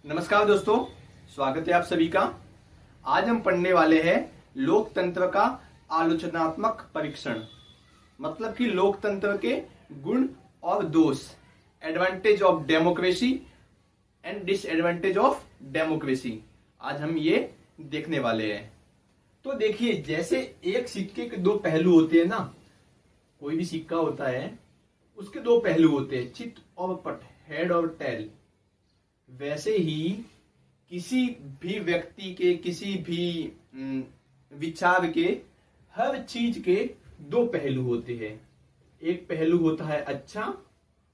नमस्कार दोस्तों, स्वागत है आप सभी का। आज हम पढ़ने वाले हैं लोकतंत्र का आलोचनात्मक परीक्षण। मतलब कि लोकतंत्र के गुण और दोष, advantage of democracy and disadvantage of democracy, आज हम ये देखने वाले हैं। तो देखिए, जैसे एक सिक्के के दो पहलू होते हैं ना, कोई भी सिक्का होता है उसके दो पहलू होते हैं, चित और पट, हेड और टेल। वैसे ही किसी भी व्यक्ति के, किसी भी विचार के, हर चीज के दो पहलू होते हैं। एक पहलू होता है अच्छा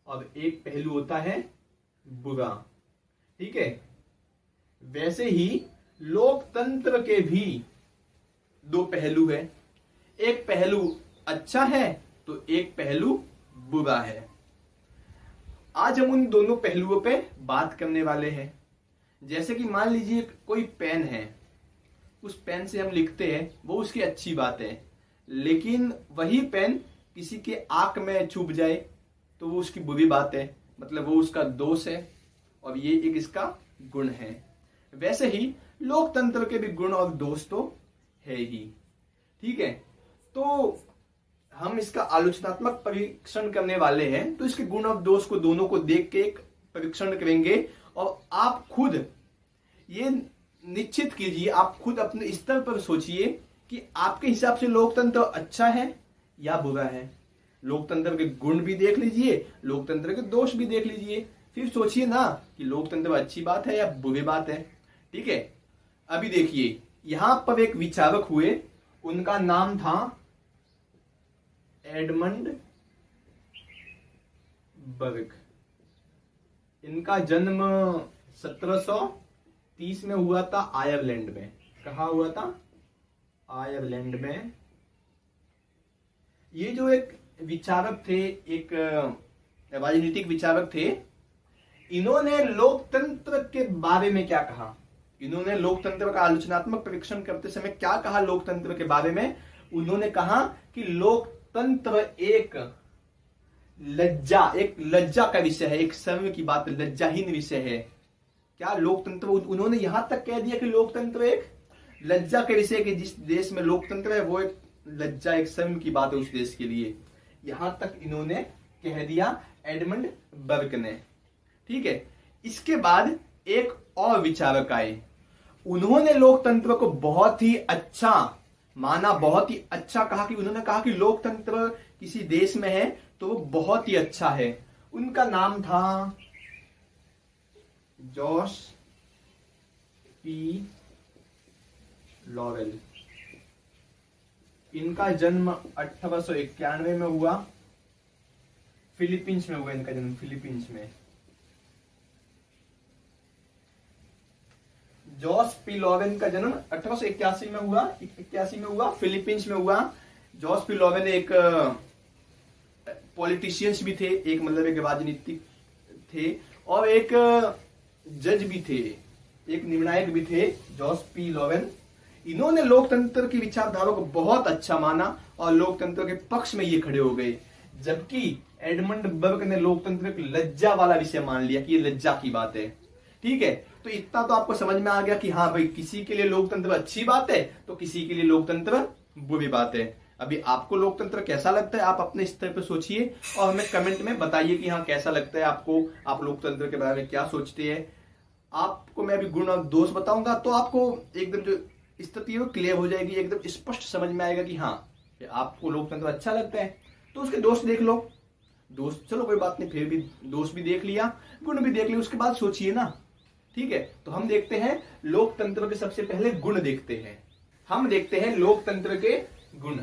और एक पहलू होता है बुरा। ठीक है, वैसे ही लोकतंत्र के भी दो पहलू है। एक पहलू अच्छा है तो एक पहलू बुरा है। आज हम उन दोनों पहलुओं पे बात करने वाले हैं। जैसे कि मान लीजिए कोई पेन है, उस पेन से हम लिखते हैं, वो उसकी अच्छी बात है। लेकिन वही पेन किसी के आंख में चुभ जाए तो वो उसकी बुरी बात है, मतलब वो उसका दोष है और ये एक इसका गुण है। वैसे ही लोकतंत्र के भी गुण और दोष तो है ही। ठीक है, तो हम इसका आलोचनात्मक परीक्षण करने वाले हैं। तो इसके गुण और दोष को दोनों को देख के एक परीक्षण करेंगे और आप खुद ये निश्चित कीजिए, आप खुद अपने स्तर पर सोचिए कि आपके हिसाब से लोकतंत्र अच्छा है या बुरा है। लोकतंत्र के गुण भी देख लीजिए, लोकतंत्र के दोष भी देख लीजिए, फिर सोचिए ना कि लोकतंत्र अच्छी बात है या बुरी बात है। ठीक है, अभी देखिए, यहां पर एक विचारक हुए, उनका नाम था एडमंड बर्ग। इनका जन्म 1730 में हुआ था, आयरलैंड में। कहा हुआ था? आयरलैंड में। ये जो एक विचारक थे, एक राजनीतिक विचारक थे, इन्होंने लोकतंत्र के बारे में क्या कहा? इन्होंने लोकतंत्र का आलोचनात्मक परीक्षण करते समय क्या कहा लोकतंत्र के बारे में? उन्होंने कहा कि लोकतंत्र एक लज्जा का विषय है, एक शर्म की बात, लज्जाहीन विषय है। क्या लोकतंत्र, उन्होंने यहां तक कह दिया कि लोकतंत्र एक लज्जा का विषय, कि जिस देश में लोकतंत्र है वो एक लज्जा, एक शर्म की बात है उस देश के लिए। यहां तक इन्होंने कह दिया एडमंड बर्ग ने। ठीक है, इसके बाद एक और विचारक आए, उन्होंने लोकतंत्र को बहुत ही अच्छा माना, बहुत ही अच्छा कहा। कि उन्होंने कहा कि लोकतंत्र किसी देश में है तो वो बहुत ही अच्छा है। उनका नाम था जॉस पी लॉवेल। इनका जन्म 1891 में हुआ, फिलीपींस में हुआ इनका जन्म, फिलीपींस में। जॉस पी लॉवेन का जन्म 1881 में हुआ, 81 में हुआ, फिलीपींस में हुआ। जॉस पी लॉवेन एक पॉलिटिशियंस भी थे, एक मतलब एक राजनीतिक थे और एक जज भी थे, एक निर्णायक भी थे, जॉस पी लॉवेन। इन्होंने लोकतंत्र की विचारधारा को बहुत अच्छा माना और लोकतंत्र के पक्ष में ये खड़े हो गए। जबकि एडमंड बर्ग ने लोकतंत्र की लज्जा वाला विषय मान लिया कि ये लज्जा की बात है। ठीक है, तो इतना तो आपको समझ में आ गया कि हाँ भाई, किसी के लिए लोकतंत्र अच्छी बात है तो किसी के लिए लोकतंत्र बुरी बात है। अभी आपको लोकतंत्र कैसा लगता है, आप अपने स्तर पर सोचिए और हमें कमेंट में बताइए कि हाँ कैसा लगता है आपको, आप लोकतंत्र के बारे में क्या सोचते हैं। आपको मैं अभी गुण और दोष बताऊंगा तो आपको एकदम जो स्थिति है क्लियर हो जाएगी, एकदम स्पष्ट समझ में आएगा कि हाँ आपको लोकतंत्र अच्छा लगता है। तो उसके दोष देख लो। दोष चलो कोई बात नहीं, फिर भी दोष भी देख लिया, गुण भी देख लिया, उसके बाद सोचिए ना। ठीक है, तो हम देखते हैं लोकतंत्र के सबसे पहले गुण देखते हैं। हम देखते हैं लोकतंत्र के गुण।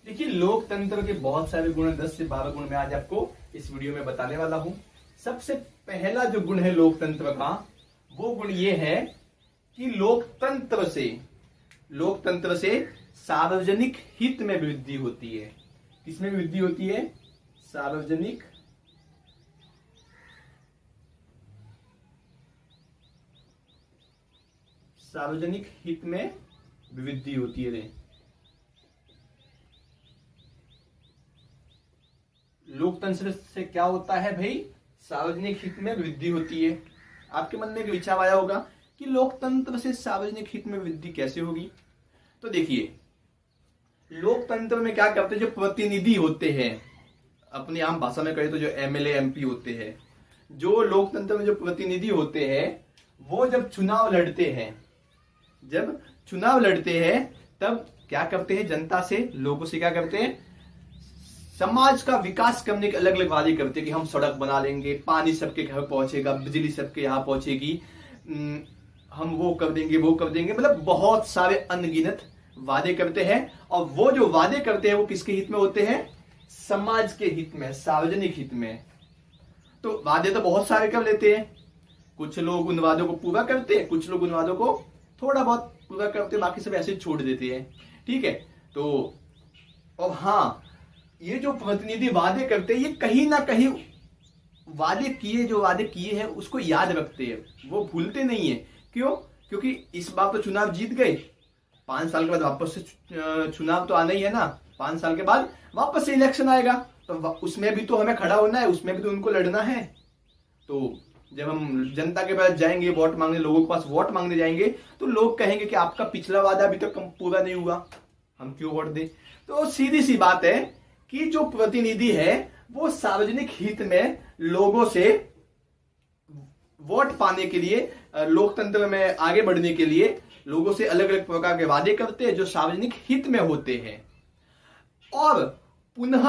देखिए, लोकतंत्र के बहुत सारे गुण, 10 से 12 गुण मैं आज आपको इस वीडियो में बताने वाला हूं। सबसे पहला जो गुण है लोकतंत्र का, वो गुण ये है कि लोकतंत्र से सार्वजनिक हित में वृद्धि होती है। किसमें वृद्धि होती है? सार्वजनिक हित में वृद्धि होती है। लोकतंत्र से क्या होता है भाई? सार्वजनिक हित में वृद्धि होती है। आपके मन में एक विचार आया होगा कि लोकतंत्र से सार्वजनिक हित में वृद्धि कैसे होगी। तो देखिए, लोकतंत्र में क्या करते हैं, जो प्रतिनिधि होते हैं, अपनी आम भाषा में कहें तो जो एमएलए एमपी होते हैं, जो लोकतंत्र में जो प्रतिनिधि होते हैं, वो जब चुनाव लड़ते हैं तब क्या करते हैं, जनता से, लोगों से क्या करते हैं, समाज का विकास करने के अलग अलग वादे करते हैं कि हम सड़क बना लेंगे, पानी सबके घर पहुंचेगा, बिजली सबके यहाँ पहुंचेगी, हम वो कर देंगे, मतलब बहुत सारे अनगिनत वादे करते हैं। और वो जो वादे करते हैं वो किसके हित में होते हैं, समाज के हित में, सार्वजनिक हित में। तो वादे तो बहुत सारे कर लेते हैं, कुछ लोग उन वादों को पूरा करते हैं, कुछ लोग उन वादों को थोड़ा बहुत पूरा करते हैं, बाकी सब ऐसे छोड़ देते हैं। ठीक है, तो और हाँ, ये जो प्रतिनिधि वादे करते हैं, ये कहीं ना कहीं जो वादे किए हैं उसको याद रखते हैं, वो भूलते नहीं है। क्यों? क्योंकि इस बार तो चुनाव जीत गए, 5 साल के बाद वापस से चुनाव तो आना ही है ना, 5 साल के बाद वापस से इलेक्शन आएगा, तो उसमें भी तो हमें खड़ा होना है, उसमें भी तो उनको लड़ना है। तो जब हम जनता के पास जाएंगे वोट मांगने, लोगों के पास वोट मांगने जाएंगे, तो लोग कहेंगे कि आपका पिछला वादा अभी तक पूरा नहीं हुआ, हम क्यों वोट दें। तो सीधी सी बात है कि जो प्रतिनिधि है वो सार्वजनिक हित में लोगों से वोट पाने के लिए, लोकतंत्र में आगे बढ़ने के लिए लोगों से अलग अलग प्रकार के वादे करते हैं जो सार्वजनिक हित में होते हैं। और पुनः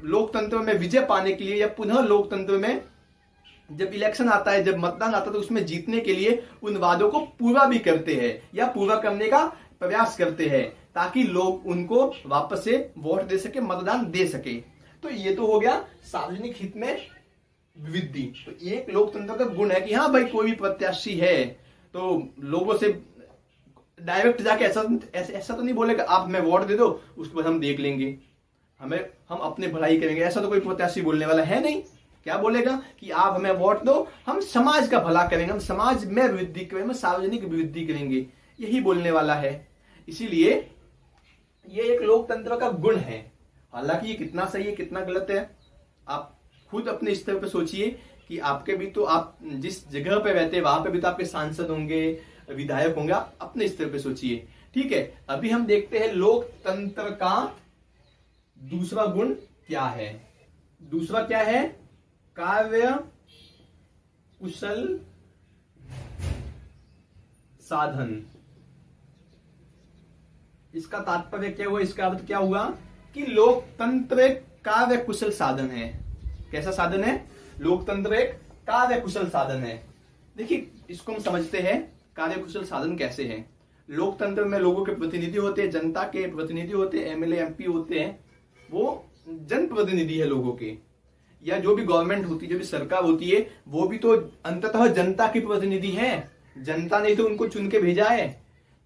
लोकतंत्र में विजय पाने के लिए, या पुनः लोकतंत्र में जब इलेक्शन आता है, जब मतदान आता है, तो उसमें जीतने के लिए उन वादों को पूरा भी करते हैं या पूरा करने का प्रयास करते हैं, ताकि लोग उनको वापस से वोट दे सके, मतदान दे सके। तो ये तो हो गया सार्वजनिक हित में वृद्धि। तो एक लोकतंत्र का गुण है कि हाँ भाई, कोई भी प्रत्याशी है तो लोगों से डायरेक्ट जाके ऐसा तो नहीं बोलेगा आप हमें वोट दे दो, उसके बाद हम देख लेंगे, हम अपने भलाई करेंगे, ऐसा तो कोई प्रत्याशी बोलने वाला है नहीं। क्या बोलेगा कि आप हमें वोट दो, हम समाज का भला करेंगे, हम समाज में वृद्धि करेंगे, हम सार्वजनिक वृद्धि करेंगे, यही बोलने वाला है। इसीलिए ये एक लोकतंत्र का गुण है। हालांकि ये कितना सही है कितना गलत है, आप खुद अपने स्तर पर सोचिए कि आपके भी तो, आप जिस जगह पे रहते हैं वहां पे भी तो आपके सांसद होंगे, विधायक होंगे, आप अपने स्तर पे सोचिए। ठीक है, अभी हम देखते हैं लोकतंत्र का दूसरा गुण क्या है। दूसरा क्या है, कार्य कुशल साधन। इसका तात्पर्य क्या हुआ, इसका अर्थ क्या हुआ कि लोकतंत्र एक कार्य कुशल साधन है। कैसा साधन है? लोकतंत्र एक कार्य कुशल साधन है। देखिए, इसको हम समझते हैं कार्य कुशल साधन कैसे है। लोकतंत्र में लोगों के प्रतिनिधि होते हैं, जनता के प्रतिनिधि होते हैं, एमएलए एमपी होते हैं, वो जनप्रतिनिधि है लोगों के। या जो भी गवर्नमेंट होती है, जो भी सरकार होती है, वो भी तो अंततः जनता की प्रतिनिधि है। जनता ने तो उनको चुन के भेजा है,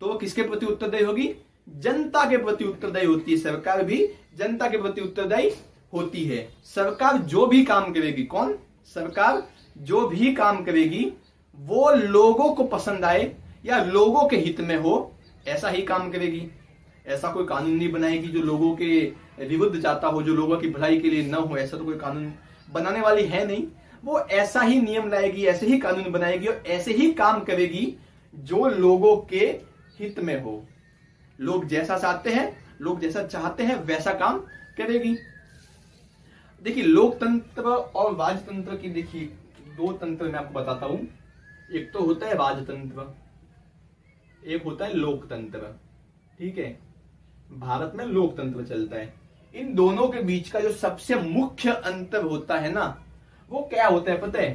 तो वो किसके प्रति उत्तरदायी होगी? जनता के प्रति उत्तरदायी होती है। सरकार भी जनता के प्रति उत्तरदायी होती है। सरकार जो भी काम करेगी, कौन? सरकार जो भी काम करेगी वो लोगों को पसंद आए या लोगों के हित में हो, ऐसा ही काम करेगी। ऐसा कोई कानून नहीं बनाएगी जो लोगों के विरुद्ध जाता हो, जो लोगों की भलाई के लिए न हो। ऐसा तो कोई कानून बनाने वाली है नहीं। वो ऐसा ही नियम लाएगी, ऐसे ही कानून बनाएगी और ऐसे ही काम करेगी जो लोगों के हित में हो। लोग जैसा चाहते हैं, लोग जैसा चाहते हैं वैसा काम करेगी। देखिए, लोकतंत्र और राजतंत्र की, देखिए, दो तंत्र मैं आपको बताता हूं। एक तो होता है राजतंत्र, एक होता है लोकतंत्र। ठीक है, भारत में लोकतंत्र चलता है। इन दोनों के बीच का जो सबसे मुख्य अंतर होता है ना, वो क्या होता है पता है?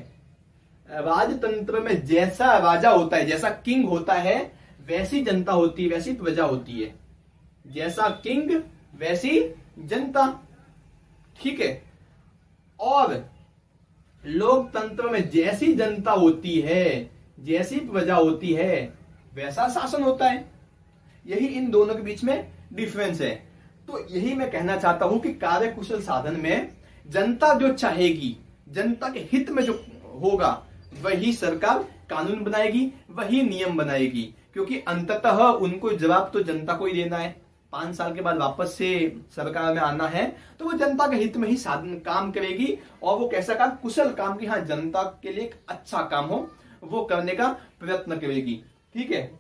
राजतंत्र में जैसा राजा होता है, जैसा किंग होता है, वैसी जनता होती है, वैसी प्रजा होती है। जैसा किंग वैसी जनता। ठीक है, और लोकतंत्र में जैसी जनता होती है, जैसी प्रजा होती है, वैसा शासन होता है। यही इन दोनों के बीच में डिफरेंस है। तो यही मैं कहना चाहता हूं कि कार्यकुशल साधन में जनता जो चाहेगी, जनता के हित में जो होगा, वही सरकार कानून बनाएगी, वही नियम बनाएगी। क्योंकि अंततः उनको जवाब तो जनता को ही देना है। 5 साल के बाद वापस से सरकार में आना है, तो वो जनता के हित में ही साधन काम करेगी। और वो कैसा काम? कुशल काम, की हाँ जनता के लिए एक अच्छा काम हो, वो करने का प्रयत्न करेगी। ठीक है,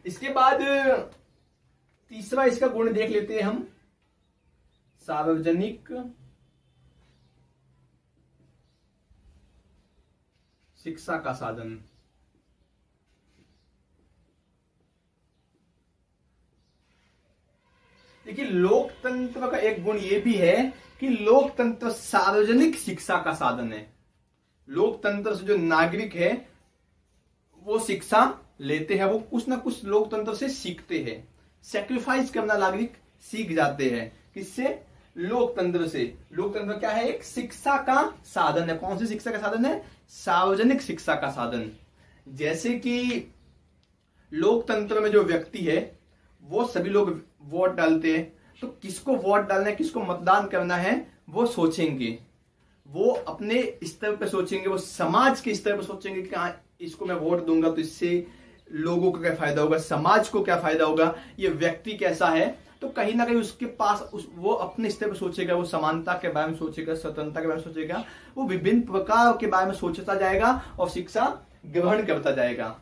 इसके बाद तीसरा इसका गुण देख लेते हैं हम, सार्वजनिक शिक्षा का साधन। देखिए, लोकतंत्र का एक गुण ये भी है कि लोकतंत्र सार्वजनिक शिक्षा का साधन है। लोकतंत्र से जो नागरिक है वो शिक्षा लेते हैं, वो कुछ ना कुछ लोकतंत्र से सीखते हैं। सेक्रीफाइस करना नागरिक सीख जाते हैं, किससे? लोकतंत्र से। लोकतंत्र क्या है? एक शिक्षा का साधन है। कौन सी शिक्षा का साधन है? सार्वजनिक शिक्षा का साधन। जैसे कि लोकतंत्र में जो व्यक्ति है वो सभी लोग वोट डालते हैं, तो किसको वोट डालना है, किसको मतदान करना है, वो सोचेंगे। वो अपने स्तर पे सोचेंगे, वो समाज के स्तर पे सोचेंगे कि हाँ, इसको मैं वोट दूंगा तो इससे लोगों को क्या फायदा होगा, समाज को क्या फायदा होगा, ये व्यक्ति कैसा है। तो कहीं ना कहीं उसके पास वो अपने स्तर पे सोचेगा, वो समानता के बारे में सोचेगा, स्वतंत्रता के बारे में सोचेगा, वो विभिन्न प्रकार के बारे में सोचता जाएगा और शिक्षा ग्रहण करता जाएगा।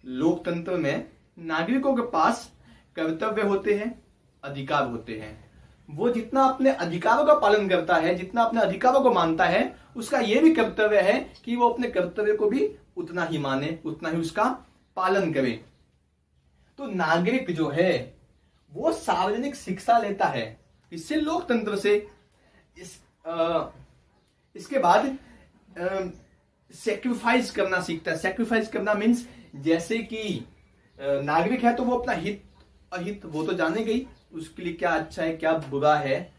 लोकतंत्र में नागरिकों के पास कर्तव्य होते हैं, अधिकार होते हैं। वो जितना अपने अधिकारों का पालन करता है, जितना अपने अधिकारों को मानता है, उसका यह भी कर्तव्य है कि वो अपने कर्तव्य को भी उतना ही माने, उतना ही उसका पालन करे। तो नागरिक जो है वो सार्वजनिक शिक्षा लेता है, इससे लोकतंत्र से। इसके बाद सेक्रीफाइस करना सीखता है। सेक्रीफाइस करना मीन्स जैसे कि नागरिक है तो वो अपना हित अहित वो तो जाने गई, उसके लिए क्या अच्छा है क्या बुरा है।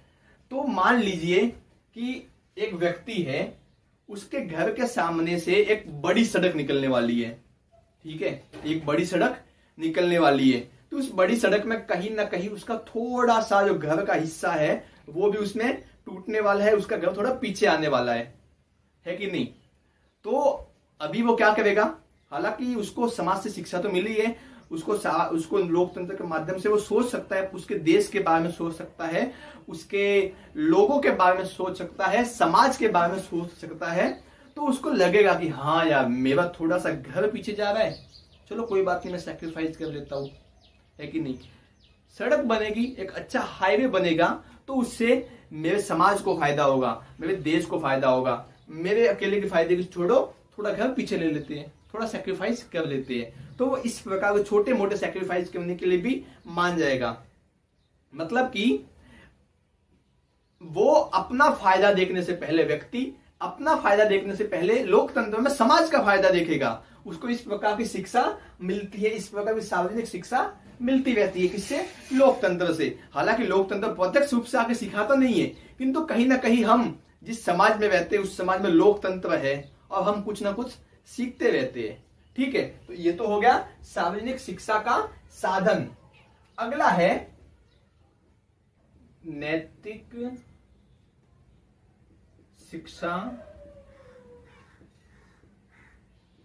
तो मान लीजिए कि एक व्यक्ति है, उसके घर के सामने से एक बड़ी सड़क निकलने वाली है। ठीक है, एक बड़ी सड़क निकलने वाली है, तो उस बड़ी सड़क में कहीं ना कहीं उसका थोड़ा सा जो घर का हिस्सा है वो भी उसमें टूटने वाला है, उसका घर थोड़ा पीछे आने वाला है कि नहीं। तो अभी वो क्या करेगा? हालांकि उसको समाज से शिक्षा तो मिली है, उसको लोकतंत्र के माध्यम से वो सोच सकता है, उसके देश के बारे में सोच सकता है, उसके लोगों के बारे में सोच सकता है, समाज के बारे में सोच सकता है। तो उसको लगेगा कि हाँ यार, मेरा थोड़ा सा घर पीछे जा रहा है, चलो कोई बात नहीं, मैं सैक्रिफाइस कर लेता हूं, है कि नहीं। सड़क बनेगी, एक अच्छा हाईवे बनेगा, तो उससे मेरे समाज को फायदा होगा, मेरे देश को फायदा होगा। मेरे अकेले के फायदे की छोड़ो, थोड़ा घर पीछे ले लेते हैं, थोड़ा सैक्रिफाइस कर लेते हैं। तो वो इस प्रकार के छोटे मोटे सैक्रिफाइस करने के लिए भी मान जाएगा। मतलब कि वो अपना फायदा देखने से पहले, व्यक्ति अपना फायदा देखने से पहले लोकतंत्र में समाज का फायदा देखेगा। उसको इस प्रकार की शिक्षा मिलती है, इस प्रकार की सार्वजनिक शिक्षा मिलती रहती है। किससे? लोकतंत्र से। हालांकि लोकतंत्र प्रत्यक्ष रूप से आके सिखाता नहीं है, किंतु कहीं ना कहीं हम जिस समाज में रहते हैं उस समाज में लोकतंत्र है और हम कुछ ना कुछ सीखते रहते हैं। ठीक है, तो ये तो हो गया सार्वजनिक शिक्षा का साधन। अगला है नैतिक शिक्षा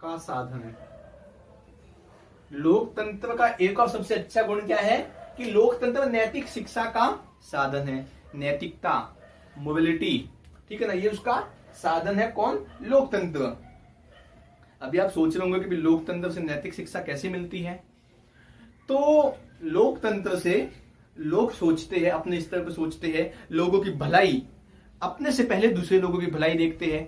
का साधन। लोकतंत्र का एक और सबसे अच्छा गुण क्या है कि लोकतंत्र नैतिक शिक्षा का साधन है। नैतिकता, मोबिलिटी, ठीक है ना, ये उसका साधन है। कौन? लोकतंत्र। अभी आप सोच रहे होंगे कि लोकतंत्र से नैतिक शिक्षा कैसे मिलती है। तो लोकतंत्र से लोग सोचते हैं, अपने स्तर पर सोचते हैं, लोगों की भलाई, अपने से पहले दूसरे लोगों की भलाई देखते हैं।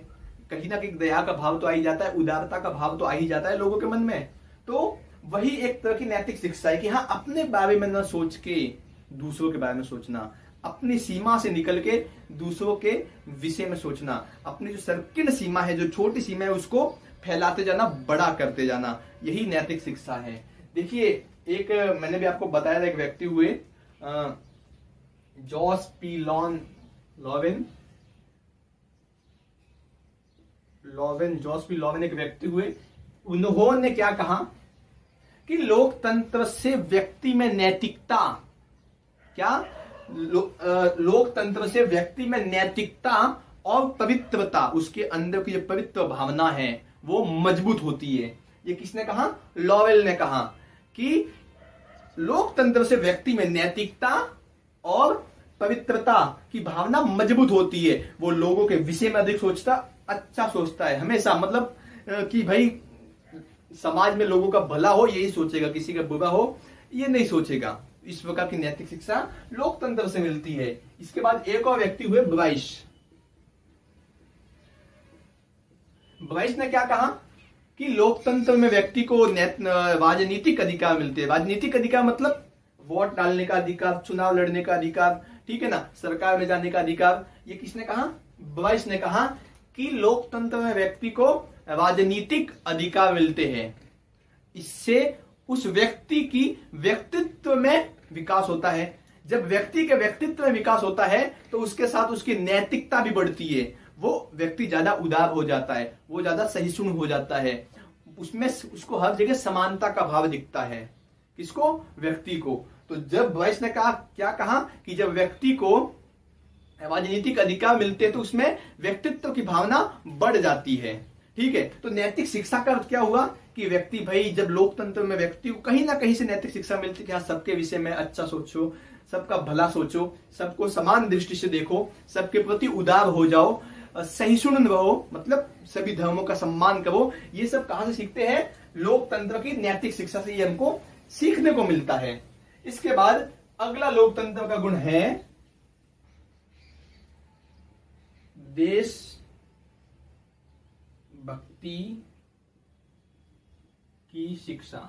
कहीं ना कहीं दया का भाव तो आ ही जाता है, उदारता का भाव तो आ ही जाता है लोगों के मन में। तो वही एक तरह की नैतिक शिक्षा है कि हाँ, अपने बारे में न सोच के दूसरों के बारे में सोचना, अपनी सीमा से निकल के दूसरों के विषय में सोचना, अपनी जो सर्किल सीमा है, जो छोटी सीमा है, उसको फैलाते जाना, बड़ा करते जाना, यही नैतिक शिक्षा है। देखिए, एक मैंने भी आपको बताया था, एक व्यक्ति हुए जॉस पी लॉवेन एक व्यक्ति हुए। उन्होंने क्या कहा कि लोकतंत्र से व्यक्ति में नैतिकता, क्या लोकतंत्र से व्यक्ति में नैतिकता और पवित्रता, उसके अंदर की जो पवित्र भावना है वो मजबूत होती है। ये किसने कहा? लॉवेल ने कहा कि लोकतंत्र से व्यक्ति में नैतिकता और पवित्रता की भावना मजबूत होती है। वो लोगों के विषय में अधिक सोचता, अच्छा सोचता है हमेशा, मतलब कि भाई समाज में लोगों का भला हो यही सोचेगा, किसी का बुरा हो ये नहीं सोचेगा। इस प्रकार की नैतिक शिक्षा लोकतंत्र से मिलती है। इसके बाद एक और व्यक्ति हुए ब्राइस। ब्राइस ने क्या कहा कि लोकतंत्र में व्यक्ति को राजनीतिक अधिकार मिलते हैं। राजनीतिक अधिकार मतलब वोट डालने का अधिकार, चुनाव लड़ने का अधिकार, ठीक है ना, सरकार में जाने का अधिकार। ये किसने कहा? ब्राइस ने कहा कि लोकतंत्र में व्यक्ति को राजनीतिक अधिकार मिलते हैं। इससे उस व्यक्ति की व्यक्तित्व में विकास होता है। जब व्यक्ति के व्यक्तित्व में विकास होता है तो उसके साथ उसकी नैतिकता भी बढ़ती है। वो व्यक्ति ज्यादा उदार हो जाता है, वो ज्यादा सहिष्णु हो जाता है, उसमें उसको हर जगह समानता का भाव दिखता है। किसको? व्यक्ति को। तो जब ब्राइस ने कहा, क्या कहा कि जब व्यक्ति को राजनीतिक अधिकार मिलते हैं तो उसमें व्यक्तित्व की भावना बढ़ जाती है। ठीक है, तो नैतिक शिक्षा का अर्थ क्या हुआ कि व्यक्ति, भाई जब लोकतंत्र में व्यक्ति को कहीं ना कहीं से नैतिक शिक्षा मिलती है कि हाँ सबके विषय में अच्छा सोचो, सबका भला सोचो, सबको समान दृष्टि से देखो, सबके प्रति उदार हो जाओ, सहिष्णु रहो, मतलब सभी धर्मों का सम्मान करो। ये सब कहां से सीखते हैं? लोकतंत्र की नैतिक शिक्षा से ये हमको सीखने को मिलता है। इसके बाद अगला लोकतंत्र का गुण है देश भक्ति की शिक्षा।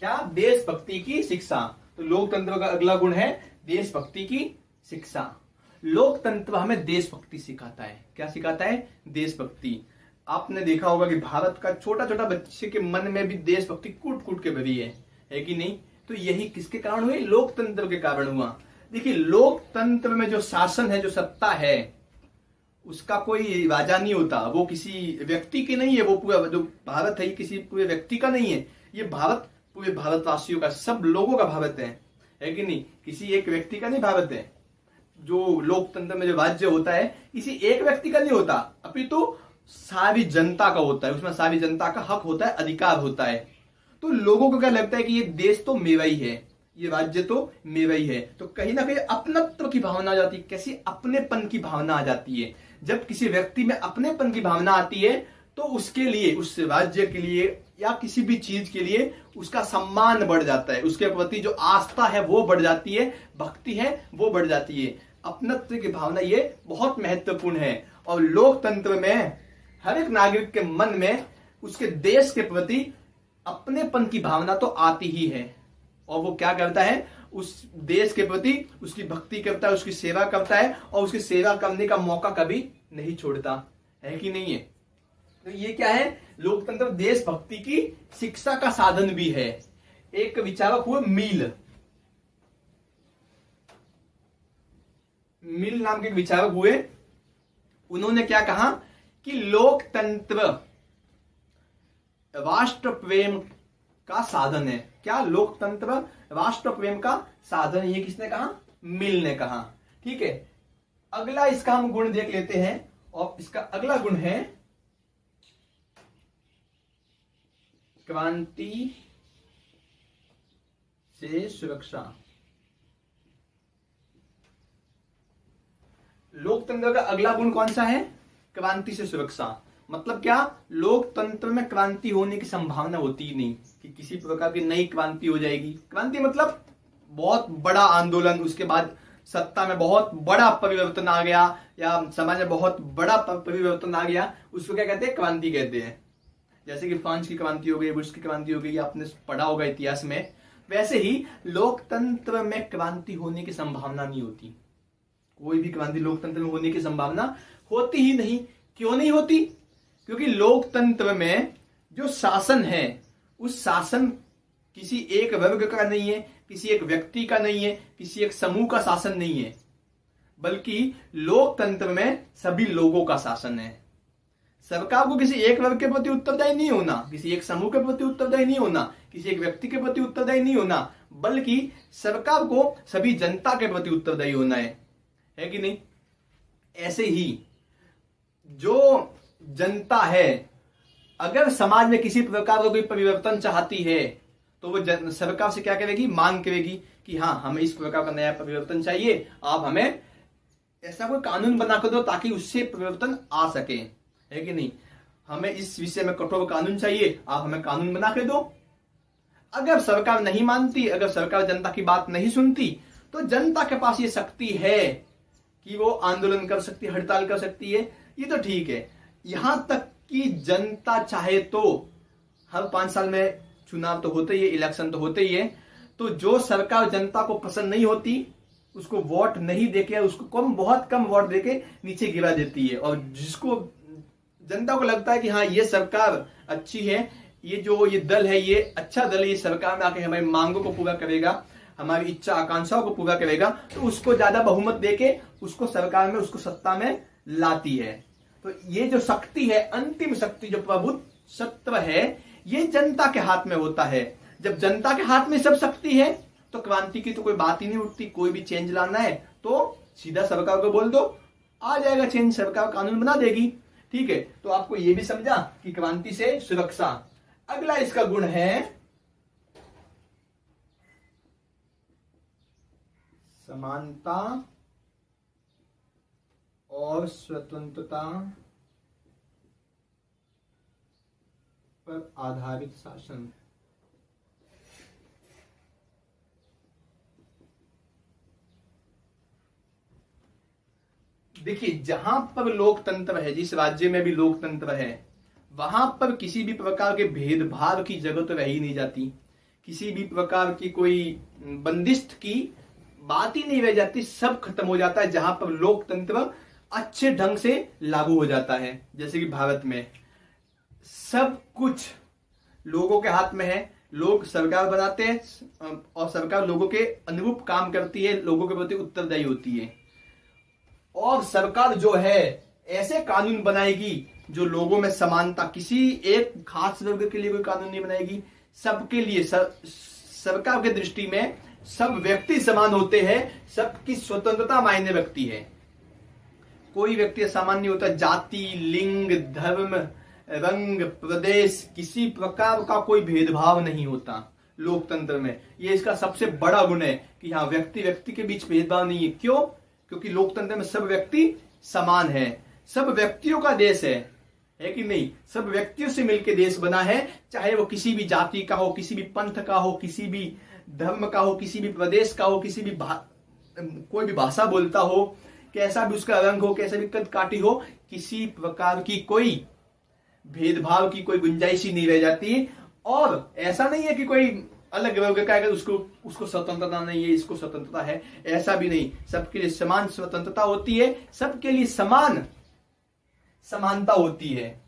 क्या? देशभक्ति की शिक्षा। तो लोकतंत्र का अगला गुण है देशभक्ति की शिक्षा। लोकतंत्र हमें देशभक्ति सिखाता है। क्या सिखाता है? देशभक्ति। आपने देखा होगा कि भारत का छोटा छोटा बच्चे के मन में भी देशभक्ति कूट कूट के भरी है कि नहीं? तो यही किसके कारण हुई? लोकतंत्र के कारण हुआ। देखिए, लोकतंत्र में जो शासन है, जो सत्ता है, उसका कोई राजा नहीं होता, वो किसी व्यक्ति की नहीं है। वो पूरा जो भारत है ये किसी पूरे व्यक्ति का नहीं है, ये भारत पूरे भारतवासियों का, सब लोगों का भारत है कि नहीं? किसी एक व्यक्ति का नहीं भारत है। जो लोकतंत्र में जो राज्य होता है किसी एक व्यक्ति का नहीं होता, अपितु सारी जनता का होता है। उसमें सारी जनता का हक होता है, अधिकार होता है। तो लोगों को क्या लगता है कि ये देश तो मेरा ही है, ये राज्य तो मेरा ही है। तो कहीं ना कहीं अपनत्व की भावना आ जाती है, कैसी अपनेपन की भावना आ जाती है। जब किसी व्यक्ति में अपनेपन की भावना आती है तो उसके लिए, उस राज्य के लिए या किसी भी चीज के लिए उसका सम्मान बढ़ जाता है, उसके प्रति जो आस्था है वो बढ़ जाती है, भक्ति है वो बढ़ जाती है। अपनत्व की भावना ये बहुत महत्वपूर्ण है। और लोकतंत्र में हर एक नागरिक के मन में उसके देश के प्रति अपनेपन की भावना तो आती ही है। और वो क्या करता है? उस देश के प्रति उसकी भक्ति करता है, उसकी सेवा करता है, और उसकी सेवा करने का मौका कभी नहीं छोड़ता है कि नहीं है? तो ये क्या है? लोकतंत्र देशभक्ति की शिक्षा का साधन भी है। एक विचारक हुए मिल नाम के एक विचारक हुए। उन्होंने क्या कहा कि लोकतंत्र राष्ट्र प्रेम का साधन है। क्या? लोकतंत्र राष्ट्र प्रेम का साधन है। ये किसने कहा? मिल ने कहा। ठीक है, अगला इसका हम गुण देख लेते हैं। और इसका अगला गुण है क्रांति से सुरक्षा। लोकतंत्र का अगला गुण कौन सा है? क्रांति से सुरक्षा। मतलब क्या? लोकतंत्र में क्रांति होने की संभावना होती ही नहीं कि किसी प्रकार की नई क्रांति हो जाएगी। क्रांति मतलब बहुत बड़ा आंदोलन, उसके बाद सत्ता में बहुत बड़ा परिवर्तन आ गया या समाज में बहुत बड़ा परिवर्तन आ गया, उसको क्या कहते हैं? क्रांति कहते हैं। जैसे कि फ्रांस की क्रांति हो गई, रूस की क्रांति हो गई, आपने पढ़ा होगा इतिहास में। वैसे ही लोकतंत्र में क्रांति होने की संभावना नहीं होती। कोई भी क्रांति लोकतंत्र में होने की संभावना होती ही नहीं। क्यों नहीं होती? क्योंकि लोकतंत्र में जो शासन है, उस शासन किसी एक वर्ग का नहीं है, किसी एक व्यक्ति का नहीं है, किसी एक समूह का शासन नहीं है, बल्कि लोकतंत्र में सभी लोगों का शासन है। सरकार को किसी एक वर्ग के प्रति उत्तरदायी नहीं होना, किसी एक समूह के प्रति उत्तरदायी नहीं होना, किसी एक व्यक्ति के प्रति उत्तरदायी नहीं होना, बल्कि सरकार को सभी जनता के प्रति उत्तरदायी होना है कि नहीं? ऐसे ही जो जनता है, अगर समाज में किसी प्रकार का कोई परिवर्तन चाहती है तो वो सरकार से क्या करेगी, मांग करेगी कि हाँ हमें इस प्रकार का नया परिवर्तन चाहिए, आप हमें ऐसा कोई कानून बना कर दो ताकि उससे परिवर्तन आ सके, है कि नहीं। हमें इस विषय में कठोर कानून चाहिए, आप हमें कानून बना के दो। अगर सरकार नहीं मानती, अगर सरकार जनता की बात नहीं सुनती, तो जनता के पास ये शक्ति है कि वो आंदोलन कर सकती है, हड़ताल कर सकती है, ये तो ठीक है। यहां तक कि जनता चाहे तो हर 5 साल में चुनाव तो होते ही है, इलेक्शन तो होते ही है, तो जो सरकार जनता को पसंद नहीं होती उसको वोट नहीं देके, उसको बहुत कम वोट देके नीचे गिरा देती है। और जिसको जनता को लगता है कि हाँ ये सरकार अच्छी है, ये दल है, ये अच्छा दल है, ये सरकार में आके हमारी मांगों को पूरा करेगा, हमारी इच्छा आकांक्षाओं को पूरा करेगा, तो उसको ज्यादा बहुमत देके उसको सरकार में, उसको सत्ता में लाती है। तो ये जो शक्ति है, अंतिम शक्ति जो प्रभुत्व है, ये जनता के हाथ में होता है। जब जनता के हाथ में सब शक्ति है तो क्रांति की तो कोई बात ही नहीं उठती। कोई भी चेंज लाना है तो सीधा सरकार को बोल दो, आ जाएगा चेंज, सरकार कानून बना देगी। ठीक है, तो आपको ये भी समझा कि क्रांति से सुरक्षा। अगला इसका गुण है समानता और स्वतंत्रता पर आधारित शासन। देखिए, जहां पर लोकतंत्र है, जिस राज्य में भी लोकतंत्र है, वहां पर किसी भी प्रकार के भेदभाव की जरूरत रह ही नहीं जाती, किसी भी प्रकार की कोई बंदिश की बात ही नहीं रह जाती, सब खत्म हो जाता है जहां पर लोकतंत्र अच्छे ढंग से लागू हो जाता है। जैसे कि भारत में सब कुछ लोगों के हाथ में है, लोग सरकार बनाते हैं और सरकार लोगों के अनुरूप काम करती है, लोगों के प्रति उत्तरदायी होती है। और सरकार जो है ऐसे कानून बनाएगी जो लोगों में समानता, किसी एक खास वर्ग के लिए कोई कानून नहीं बनाएगी, सबके लिए। सरकार के दृष्टि में सब व्यक्ति समान होते हैं, सबकी स्वतंत्रता मायने रखती है। कोई व्यक्ति सामान्य होता है, जाति, लिंग, धर्म, रंग, प्रदेश, किसी प्रकार का कोई भेदभाव नहीं होता लोकतंत्र में। ये इसका सबसे बड़ा गुण है कि हाँ, व्यक्ति व्यक्ति के बीच भेदभाव नहीं है। क्यों? क्योंकि लोकतंत्र में सब व्यक्ति समान है, सब व्यक्तियों का देश है कि नहीं। सब व्यक्तियों से मिलकर देश बना है, चाहे वो किसी भी जाति का हो, किसी भी पंथ का हो, किसी भी धर्म का हो, किसी भी प्रदेश का हो, किसी भी कोई भी भाषा बोलता हो, कैसा भी उसका रंग हो, कैसा भी कद काटी हो, किसी प्रकार की कोई भेदभाव की कोई गुंजाइश ही नहीं रह जाती। और ऐसा नहीं है कि कोई अलग वर्ग का है, उसको स्वतंत्रता नहीं है, इसको स्वतंत्रता है, ऐसा भी नहीं। सबके लिए समान स्वतंत्रता होती है, सबके लिए समान समानता होती है।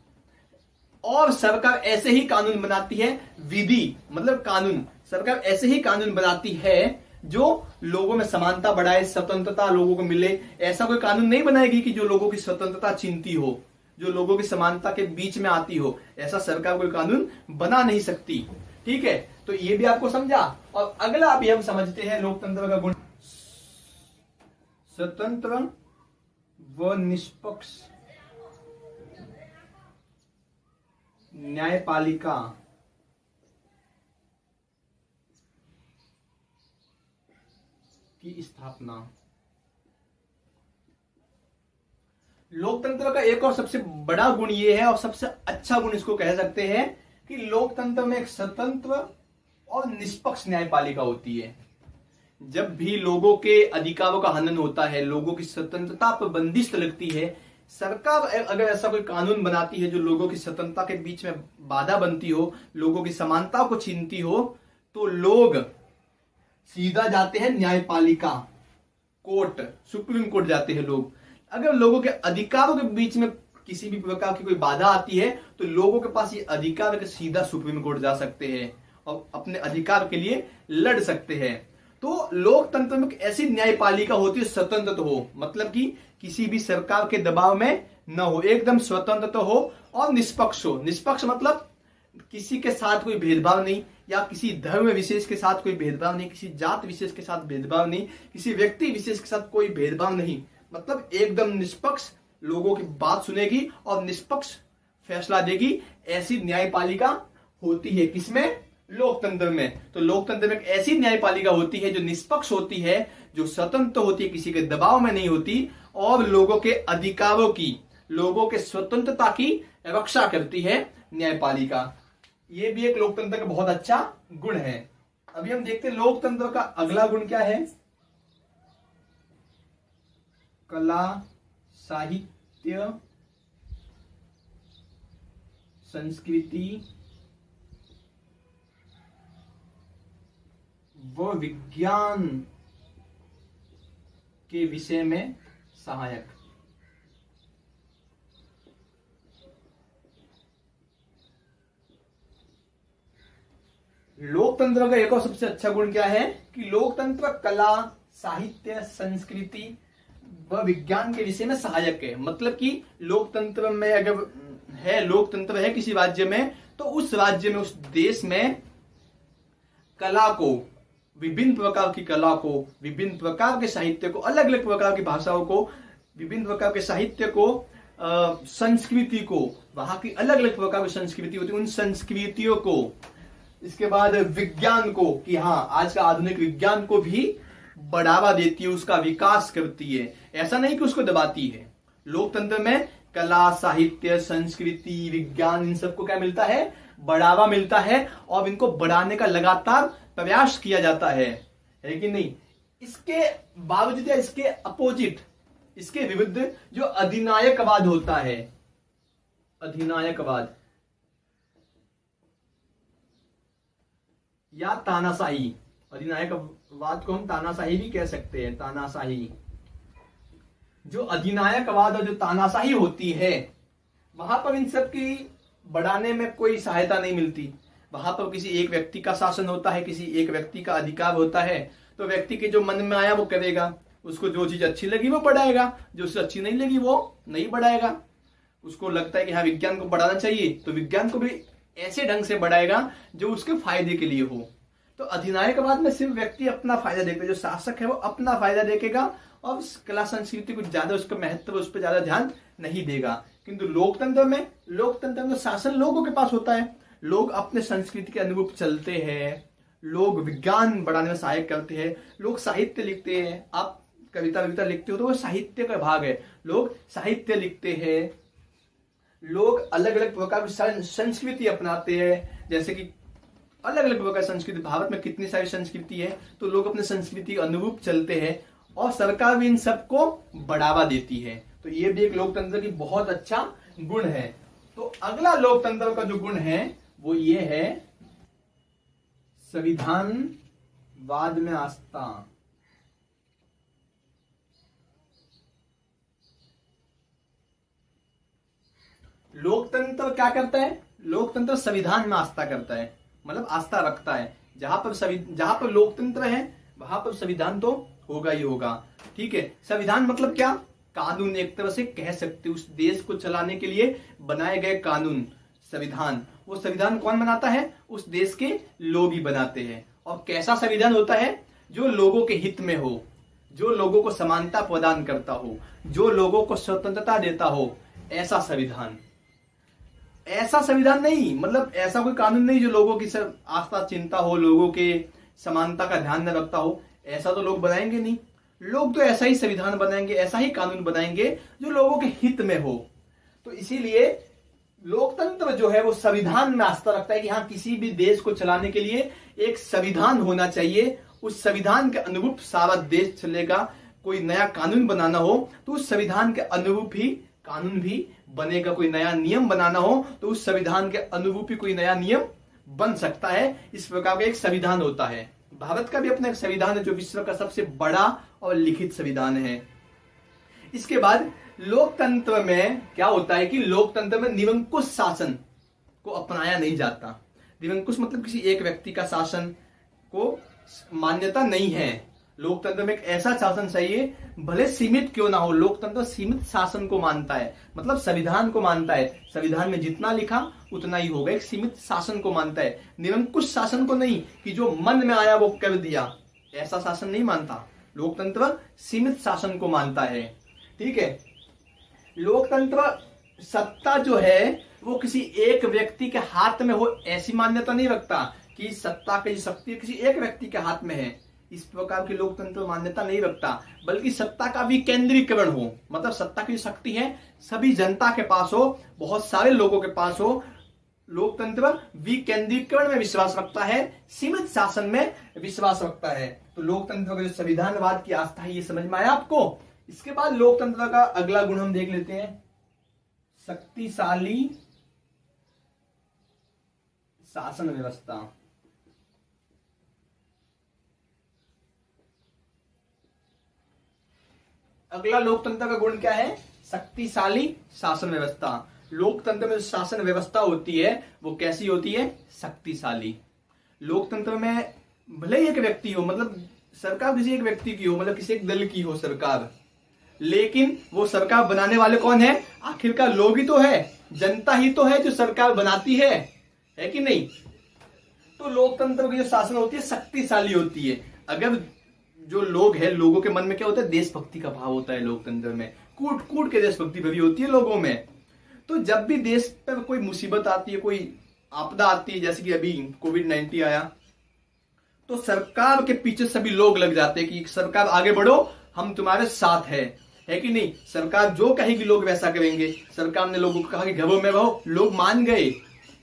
और सरकार ऐसे ही कानून बनाती है, विधि मतलब कानून, सरकार ऐसे ही कानून बनाती है जो लोगों में समानता बढ़ाए, स्वतंत्रता लोगों को मिले। ऐसा कोई कानून नहीं बनाएगी कि जो लोगों की स्वतंत्रता छीनती हो, जो लोगों की समानता के बीच में आती हो। ऐसा सरकार कोई कानून बना नहीं सकती। ठीक है, तो ये भी आपको समझा। और अगला अभी हम समझते हैं लोकतंत्र का गुण, स्वतंत्र व निष्पक्ष न्यायपालिका की स्थापना। लोकतंत्र का एक और सबसे बड़ा गुण यह है, और सबसे अच्छा गुण इसको कह सकते हैं, कि लोकतंत्र में एक स्वतंत्र और निष्पक्ष न्यायपालिका होती है। जब भी लोगों के अधिकारों का हनन होता है, लोगों की स्वतंत्रता पर बंदिश लगती है, सरकार अगर ऐसा कोई कानून बनाती है जो लोगों की स्वतंत्रता के बीच में बाधा बनती हो, लोगों की समानता को छीनती हो, तो लोग सीधा जाते हैं न्यायपालिका, कोर्ट, सुप्रीम कोर्ट जाते हैं लोग। अगर लोगों के अधिकारों के बीच में किसी भी प्रकार की कोई बाधा आती है, तो लोगों के पास ये अधिकार है कि सीधा सुप्रीम कोर्ट जा सकते हैं और अपने अधिकार के लिए लड़ सकते हैं। तो लोकतंत्र में ऐसी न्यायपालिका होती है स्वतंत्र तो हो, मतलब कि किसी भी सरकार के दबाव में न हो, एकदम स्वतंत्र तो हो और निष्पक्ष हो। निष्पक्ष मतलब किसी के साथ कोई भेदभाव नहीं, या किसी धर्म विशेष के साथ कोई भेदभाव नहीं, किसी जात विशेष के साथ भेदभाव नहीं, किसी व्यक्ति विशेष के साथ कोई भेदभाव नहीं। मतलब एकदम निष्पक्ष, लोगों की बात सुनेगी और निष्पक्ष फैसला देगी। ऐसी न्यायपालिका होती है किसमें? लोकतंत्र में। तो लोकतंत्र में एक ऐसी न्यायपालिका होती है जो निष्पक्ष होती है, जो स्वतंत्र होती है, किसी के दबाव में नहीं होती, और लोगों के अधिकारों की, लोगों के स्वतंत्रता की रक्षा करती है न्यायपालिका। ये भी एक लोकतंत्र का बहुत अच्छा गुण है। अभी हम देखते हैं लोकतंत्र का अगला गुण क्या है। कला, साहित्य, संस्कृति व विज्ञान के विषय में सहायक। लोकतंत्र का एक और सबसे अच्छा गुण क्या है कि लोकतंत्र कला, साहित्य, संस्कृति व विज्ञान के विषय में सहायक है। मतलब कि लोकतंत्र में अगर है, लोकतंत्र है किसी राज्य में, तो उस राज्य में, उस देश में कला को, विभिन्न प्रकार की कला को, विभिन्न प्रकार के साहित्य को, अलग अलग प्रकार की भाषाओं को, विभिन्न प्रकार के साहित्य को, संस्कृति को, वहां की अलग अलग प्रकार की संस्कृति होती है, उन संस्कृतियों को, इसके बाद विज्ञान को, कि हाँ आज का आधुनिक विज्ञान को भी बढ़ावा देती है, उसका विकास करती है। ऐसा नहीं कि उसको दबाती है। लोकतंत्र में कला, साहित्य, संस्कृति, विज्ञान, इन सबको क्या मिलता है? बढ़ावा मिलता है, और इनको बढ़ाने का लगातार प्रयास किया जाता है कि नहीं? इसके बावजूद या इसके अपोजिट, इसके विरुद्ध जो अधिनायकवाद होता है, अधिनायकवाद या तानाशाही, अधिनायकवाद को हम तानाशाही भी कह सकते हैं। तानाशाही, जो अधिनायकवाद और जो तानाशाही होती है, वहां पर इन सब की बढ़ाने में कोई सहायता नहीं मिलती। वहां पर किसी एक व्यक्ति का शासन होता है, किसी एक व्यक्ति का अधिकार होता है, तो व्यक्ति के जो मन में आया वो करेगा, उसको जो चीज अच्छी लगी वो बढ़ाएगा, जो उससे अच्छी नहीं लगी वो नहीं बढ़ाएगा। उसको लगता है कि हाँ विज्ञान को बढ़ाना चाहिए, तो विज्ञान को भी ऐसे ढंग से बढ़ाएगा जो उसके फायदे के लिए हो। तो अधिनायकवाद में सिर्फ व्यक्ति अपना फायदा देखेगा, जो शासक है वो अपना फायदा देखेगा, और कला संस्कृति कुछ ज्यादा उसका महत्व, उस पर ज्यादा ध्यान नहीं देगा। किंतु लोकतंत्र में शासन लोगों के पास होता है, लोग अपने संस्कृति के अनुरूप चलते हैं, लोग विज्ञान बढ़ाने में सहायक करते हैं, लोग साहित्य लिखते हैं। आप कविता लिखते हो तो वो साहित्य का भाग है, लोग साहित्य लिखते हैं, लोग अलग अलग प्रकार की संस्कृति अपनाते हैं। जैसे कि अलग अलग प्रकार की संस्कृति, भारत में कितनी सारी संस्कृति है, तो लोग अपने संस्कृति के अनुरूप चलते हैं, और सरकार भी इन सबको बढ़ावा देती है। तो ये भी एक लोकतंत्र की बहुत अच्छा गुण है। तो अगला लोकतंत्र का जो गुण है वो ये है संविधानवाद में आस्था। लोकतंत्र क्या करता है? लोकतंत्र संविधान में आस्था करता है, मतलब आस्था रखता है। जहां पर लोकतंत्र है वहां पर संविधान तो होगा ही होगा। ठीक है, संविधान मतलब क्या? कानून, एक तरह से कह सकते, उस देश को चलाने के लिए बनाए गए कानून, संविधान। वो संविधान कौन बनाता है? उस देश के लोग ही बनाते हैं। और कैसा संविधान होता है? जो लोगों के हित में हो, जो लोगों को समानता प्रदान करता हो, जो लोगों को स्वतंत्रता देता हो, ऐसा संविधान। ऐसा संविधान नहीं, मतलब ऐसा कोई कानून नहीं जो लोगों की सब आस्था चिंता हो, लोगों के समानता का ध्यान न रखता हो। ऐसा तो लोग बनाएंगे नहीं। लोग तो ऐसा ही संविधान बनाएंगे, ऐसा ही कानून बनाएंगे जो लोगों के हित में हो। तो इसीलिए लोकतंत्र जो है वो संविधान में आस्था रखता है कि हाँ किसी भी देश को चलाने के लिए एक संविधान होना चाहिए, उस संविधान के अनुरूप सारा देश चलेगा। कोई नया कानून बनाना हो तो उस संविधान के अनुरूप ही कानून भी बनेगा। कोई नया नियम बनाना हो तो उस संविधान के अनुरूप ही कोई नया नियम बन सकता है। इस प्रकार का एक संविधान होता है। भारत का भी अपना एक संविधान है जो विश्व का सबसे बड़ा और लिखित संविधान है। इसके बाद लोकतंत्र में क्या होता है कि लोकतंत्र में निरंकुश शासन को अपनाया नहीं जाता। निरंकुश मतलब किसी एक व्यक्ति का शासन को मान्यता नहीं है। लोकतंत्र में एक ऐसा शासन चाहिए, भले सीमित क्यों ना हो, लोकतंत्र सीमित शासन को मानता है, मतलब संविधान को मानता है। संविधान में जितना लिखा उतना ही होगा, एक सीमित शासन को मानता है, निरंकुश शासन को नहीं कि जो मन में आया वो कर दिया, ऐसा शासन नहीं मानता। लोकतंत्र सीमित शासन को मानता है। ठीक है, लोकतंत्र सत्ता जो है वो किसी एक व्यक्ति के हाथ में हो ऐसी मान्यता नहीं रखता कि सत्ता की शक्ति किसी एक व्यक्ति के हाथ में है, इस प्रकार की लोकतंत्र मान्यता नहीं रखता, बल्कि सत्ता का विकेंद्रीकरण हो, मतलब सत्ता की शक्ति है सभी जनता के पास हो, बहुत सारे लोगों के पास हो। लोकतंत्र विकेंद्रीकरण में विश्वास रखता है, सीमित शासन में विश्वास रखता है। तो लोकतंत्र का जो संविधानवाद की आस्था है, ये समझ में आया आपको। इसके बाद लोकतंत्र का अगला गुण हम देख लेते हैं, शक्तिशाली शासन व्यवस्था। अगला लोकतंत्र का गुण क्या है, शक्तिशाली शासन व्यवस्था। लोकतंत्र में जो शासन व्यवस्था होती है वो कैसी होती है, शक्तिशाली। लोकतंत्र में भले ही एक व्यक्ति हो, मतलब सरकार किसी एक व्यक्ति की हो, मतलब किसी एक दल की हो सरकार, लेकिन वो सरकार बनाने वाले कौन है, आखिरकार लोग ही तो है, जनता ही तो है जो सरकार बनाती है कि नहीं। तो लोकतंत्र की जो शासन होती है शक्तिशाली होती है। अगर जो लोग हैं, लोगों के मन में क्या होता है, देशभक्ति का भाव होता है लोकतंत्र में, कूट कूट के देशभक्ति भरी होती है लोगों में। तो जब भी देश पर कोई मुसीबत आती है, कोई आपदा आती है, जैसे कि अभी कोविड-19 आया, तो सरकार के पीछे सभी लोग लग जाते हैं कि सरकार आगे बढ़ो, हम तुम्हारे साथ है कि नहीं। सरकार जो कहेगी लोग वैसा करेंगे। सरकार ने लोगों को कहा कि घरों में रहो, लोग मान गए।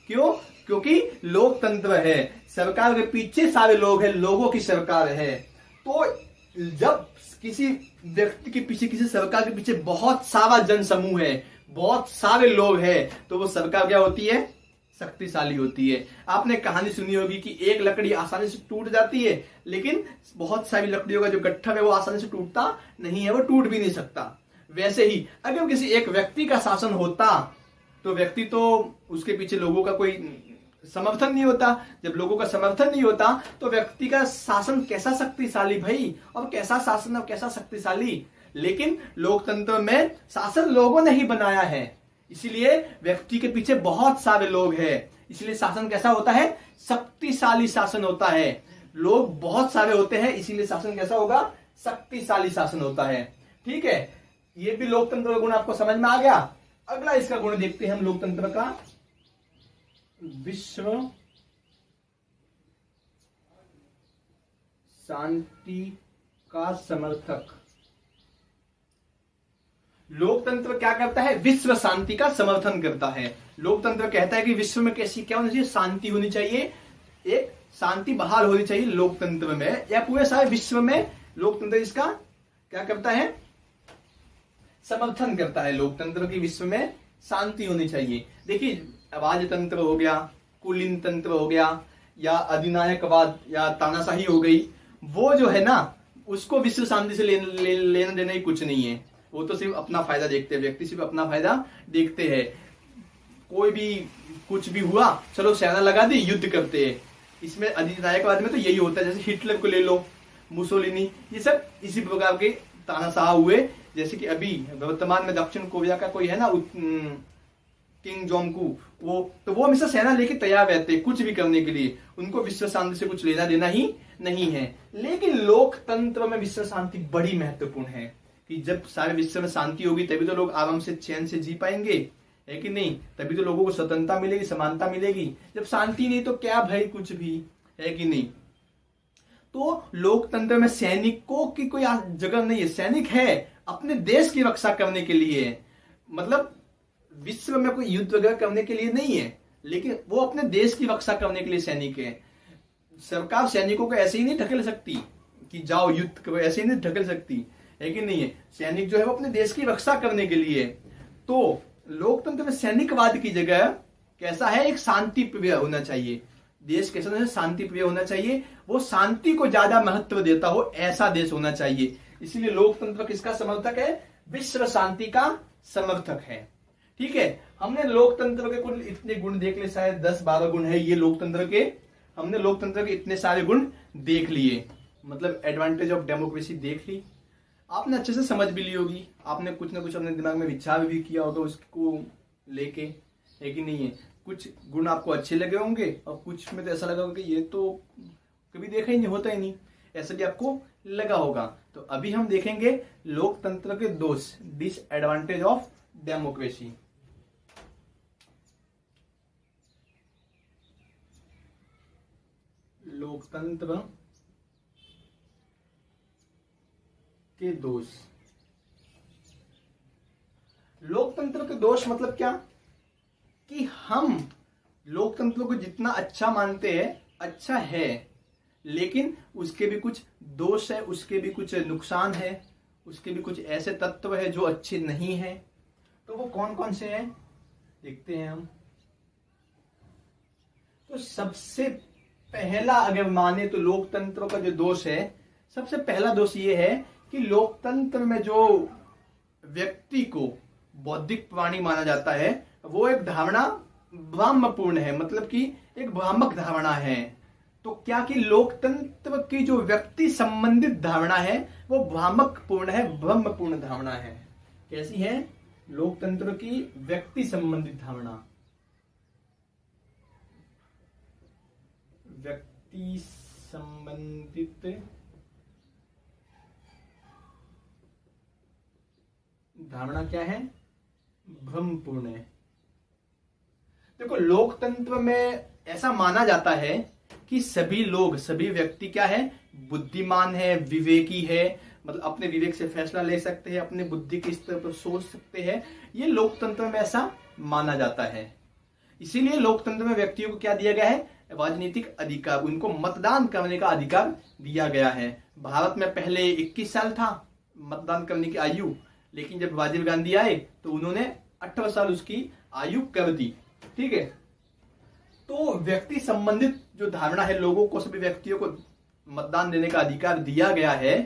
क्यों, क्योंकि लोकतंत्र है, सरकार के पीछे सारे लोग हैं, लोगों की सरकार है। तो जब किसी व्यक्ति के पीछे, किसी सरकार के पीछे बहुत सारा जनसमूह है, बहुत सारे लोग हैं, तो वो सरकार क्या होती है, शक्तिशाली होती है। आपने कहानी सुनी होगी कि एक लकड़ी आसानी से टूट जाती है, लेकिन बहुत सारी लकड़ियों का जो गट्ठर है वो आसानी से टूटता नहीं है, वो टूट भी नहीं सकता। वैसे ही अगर किसी एक व्यक्ति का शासन होता तो व्यक्ति तो उसके पीछे लोगों का कोई समर्थन नहीं होता। जब लोगों का समर्थन नहीं होता तो व्यक्ति का शासन कैसा शक्तिशाली भाई, और कैसा शासन और कैसा शक्तिशाली। लेकिन लोकतंत्र में शासन लोगों ने ही बनाया है, इसीलिए व्यक्ति के पीछे बहुत सारे लोग हैं, इसलिए शासन कैसा होता है, शक्तिशाली शासन होता है। लोग बहुत सारे होते हैं, इसीलिए शासन कैसा होगा, शक्तिशाली शासन होता है। ठीक है, ये भी लोकतंत्र का गुण आपको समझ में आ गया। अगला इसका गुण देखते हैं हम लोकतंत्र का, विश्व शांति का समर्थक। लोकतंत्र क्या करता है, विश्व शांति का समर्थन करता है। लोकतंत्र कहता है कि विश्व में कैसी क्या होनी चाहिए, शांति होनी चाहिए, एक शांति बहाल होनी चाहिए लोकतंत्र में, या पूरे सारे विश्व में लोकतंत्र इसका क्या करता है, समर्थन करता है। लोकतंत्र की विश्व में शांति होनी चाहिए। देखिए, राजतंत्र हो गया, कुलीन तंत्र हो गया, या अधिनायकवाद या तानाशाही हो गई, वो जो है ना, उसको विश्व शांति से लेना देना ही कुछ नहीं है। वो तो सिर्फ अपना फायदा देखते हैं, व्यक्ति सिर्फ अपना फायदा देखते हैं। कोई भी कुछ भी हुआ, चलो सेना लगा दी, युद्ध करते हैं। इसमें अधिनायकवाद में तो यही होता है। जैसे हिटलर को ले लो, मुसोलिनी, ये सब इसी प्रकार के तानाशाह हुए। जैसे कि अभी वर्तमान में दक्षिण कोरिया का कोई है ना, किंग जोंग कू, वो हमेशा सेना लेके तैयार रहते हैं कुछ भी करने के लिए, उनको विश्व शांति से कुछ लेना देना ही नहीं है। लेकिन लोकतंत्र में विश्व शांति बड़ी महत्वपूर्ण है, कि जब सारे विश्व में शांति होगी तभी तो लोग आराम से चैन से जी पाएंगे, है कि नहीं। तभी तो लोगों को स्वतंत्रता मिलेगी, समानता मिलेगी। जब शांति नहीं तो क्या भाई, कुछ भी, है कि नहीं। तो लोकतंत्र में सैनिकों की कोई जगह नहीं है। सैनिक है अपने देश की रक्षा करने के लिए, मतलब विश्व में कोई युद्ध वगैरह करने के लिए नहीं है, लेकिन वो अपने देश की रक्षा करने के लिए सैनिक है। सरकार सैनिकों को ऐसे ही नहीं ढकेल सकती कि जाओ युद्ध करो, ऐसे ही नहीं ढकेल सकती, है कि नहीं है। सैनिक जो है वो अपने देश की रक्षा करने के लिए। तो लोकतंत्र में सैनिकवाद की जगह कैसा है, एक शांति प्रिय होना चाहिए। देश कैसा है, शांति प्रिय होना चाहिए। वो शांति को ज्यादा महत्व देता हो, ऐसा देश होना चाहिए। इसलिए लोकतंत्र किसका समर्थक है, विश्व शांति का समर्थक है। ठीक है, हमने लोकतंत्र के कुल इतने गुण देख लिए, शायद 10-12 गुण है ये लोकतंत्र के। हमने लोकतंत्र के इतने सारे गुण देख लिए, मतलब एडवांटेज ऑफ डेमोक्रेसी देख ली। आपने अच्छे से समझ भी ली होगी, आपने कुछ ना कुछ अपने दिमाग में विचार भी किया होगा उसको लेके, है कि नहीं है। कुछ गुण आपको अच्छे लगे होंगे और कुछ में तो ऐसा लगा होगा कि ये तो कभी देखा ही नहीं, होता ही नहीं, ऐसा भी आपको लगा होगा। तो अभी हम देखेंगे लोकतंत्र के दोष, डिसएडवांटेज ऑफ डेमोक्रेसी। लोकतंत्र के दोष। लोकतंत्र के दोष मतलब क्या कि हम लोकतंत्र को जितना अच्छा मानते हैं अच्छा है, लेकिन उसके भी कुछ दोष है, उसके भी कुछ नुकसान है, उसके भी कुछ ऐसे तत्व है जो अच्छे नहीं है। तो वो कौन कौन से हैं देखते हैं हम। तो सबसे पहला अगर माने तो लोकतंत्र का जो दोष है, सबसे पहला दोष ये है कि लोकतंत्र में जो व्यक्ति को बौद्धिक प्राणी माना जाता है वो एक धारणा भ्रामपूर्ण है, मतलब कि एक भ्रामक धारणा है। तो क्या कि लोकतंत्र की जो व्यक्ति संबंधित धारणा है वो भ्रामक पूर्ण है, भ्रमपूर्ण धारणा है। कैसी है? लोकतंत्र की व्यक्ति संबंधित धारणा, व्यक्ति संबंधित धारणा क्या है? भ्रमपूर्ण है। देखो, लोकतंत्र में ऐसा माना जाता है कि सभी लोग, सभी व्यक्ति क्या है? बुद्धिमान है, विवेकी है, मतलब अपने विवेक से फैसला ले सकते हैं, अपने बुद्धि के स्तर पर सोच सकते हैं। ये लोकतंत्र में ऐसा माना जाता है। इसीलिए लोकतंत्र में व्यक्तियों को क्या दिया गया है? राजनीतिक अधिकार, उनको मतदान करने का अधिकार दिया गया है। भारत में पहले 21 साल था मतदान करने की आयु, लेकिन जब राजीव गांधी आए तो उन्होंने 18 साल उसकी आयु कर दी। ठीक है, तो व्यक्ति संबंधित जो धारणा है, लोगों को, सभी व्यक्तियों को मतदान देने का अधिकार दिया गया है।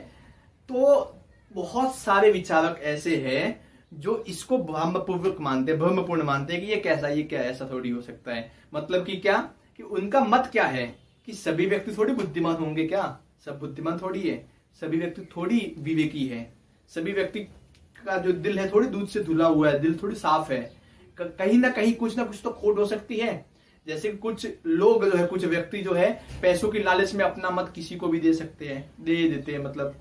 तो बहुत सारे विचारक ऐसे हैं जो इसको भ्रमपूर्वक मानते हैं, भ्रमपूर्ण मानते हैं कि ये कैसा, ये क्या, ऐसा थोड़ी हो सकता है। मतलब कि क्या कि उनका मत क्या है कि सभी व्यक्ति थोड़ी बुद्धिमान होंगे, क्या सब बुद्धिमान थोड़ी है, सभी व्यक्ति थोड़ी विवेकी है, सभी व्यक्ति का जो दिल है थोड़ी दूध से धुला हुआ है, दिल थोड़ी साफ है। कहीं ना कहीं कुछ ना कुछ तो खोट हो सकती है। जैसे कुछ लोग जो है, कुछ व्यक्ति जो है पैसों की लालच में अपना मत किसी को भी दे सकते हैं, दे देते हैं। मतलब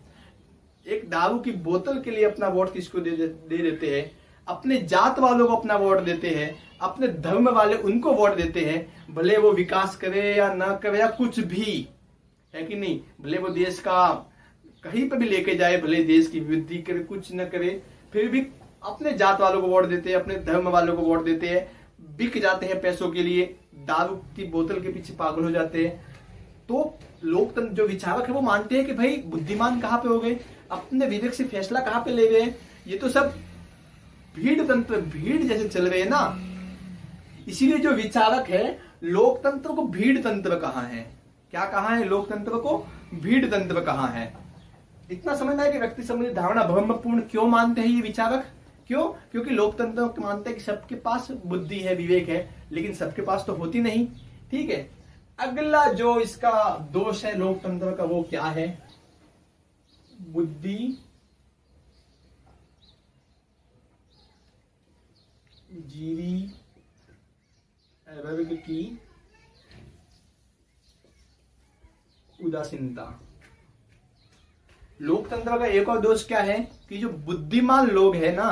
एक दारू की बोतल के लिए अपना वोट किसको दे देते हैं, अपने जात वालों को अपना वोट देते हैं, अपने धर्म वाले उनको वोट देते हैं, भले वो विकास करे या ना करे या कुछ भी, है कि नहीं, भले वो देश का कहीं पर भी लेके जाए, भले देश की वृद्धि करे कुछ न करे, फिर भी अपने जात वालों को वोट देते हैं, अपने धर्म वालों को वोट देते हैं, बिक जाते हैं पैसों के लिए, दारू की बोतल के पीछे पागल हो जाते हैं। तो लोकतंत्र जो विचारक है वो मानते हैं कि भाई बुद्धिमान कहाँ पे हो गए, अपने विवेक से फैसला कहाँ पे ले गए, ये तो सब भीड़ तंत्र, भीड़ जैसे चल रहे हैं ना। इसीलिए जो विचारक है लोकतंत्र को भीड़ तंत्र कहा है। क्या कहा है? लोकतंत्र को भीड़ तंत्र कहा है। इतना समझना है कि व्यक्ति संबंधी धारणा भ्रमपूर्ण क्यों मानते हैं ये विचारक? क्यों? क्योंकि लोकतंत्र मानते हैं कि सबके पास बुद्धि है, विवेक है, लेकिन सबके पास तो होती नहीं। ठीक है, अगला जो इसका दोष है लोकतंत्र का वो क्या है? बुद्धि जीवी वर्ग की उदासीनता। लोकतंत्र का एक और दोष क्या है कि जो बुद्धिमान लोग हैं ना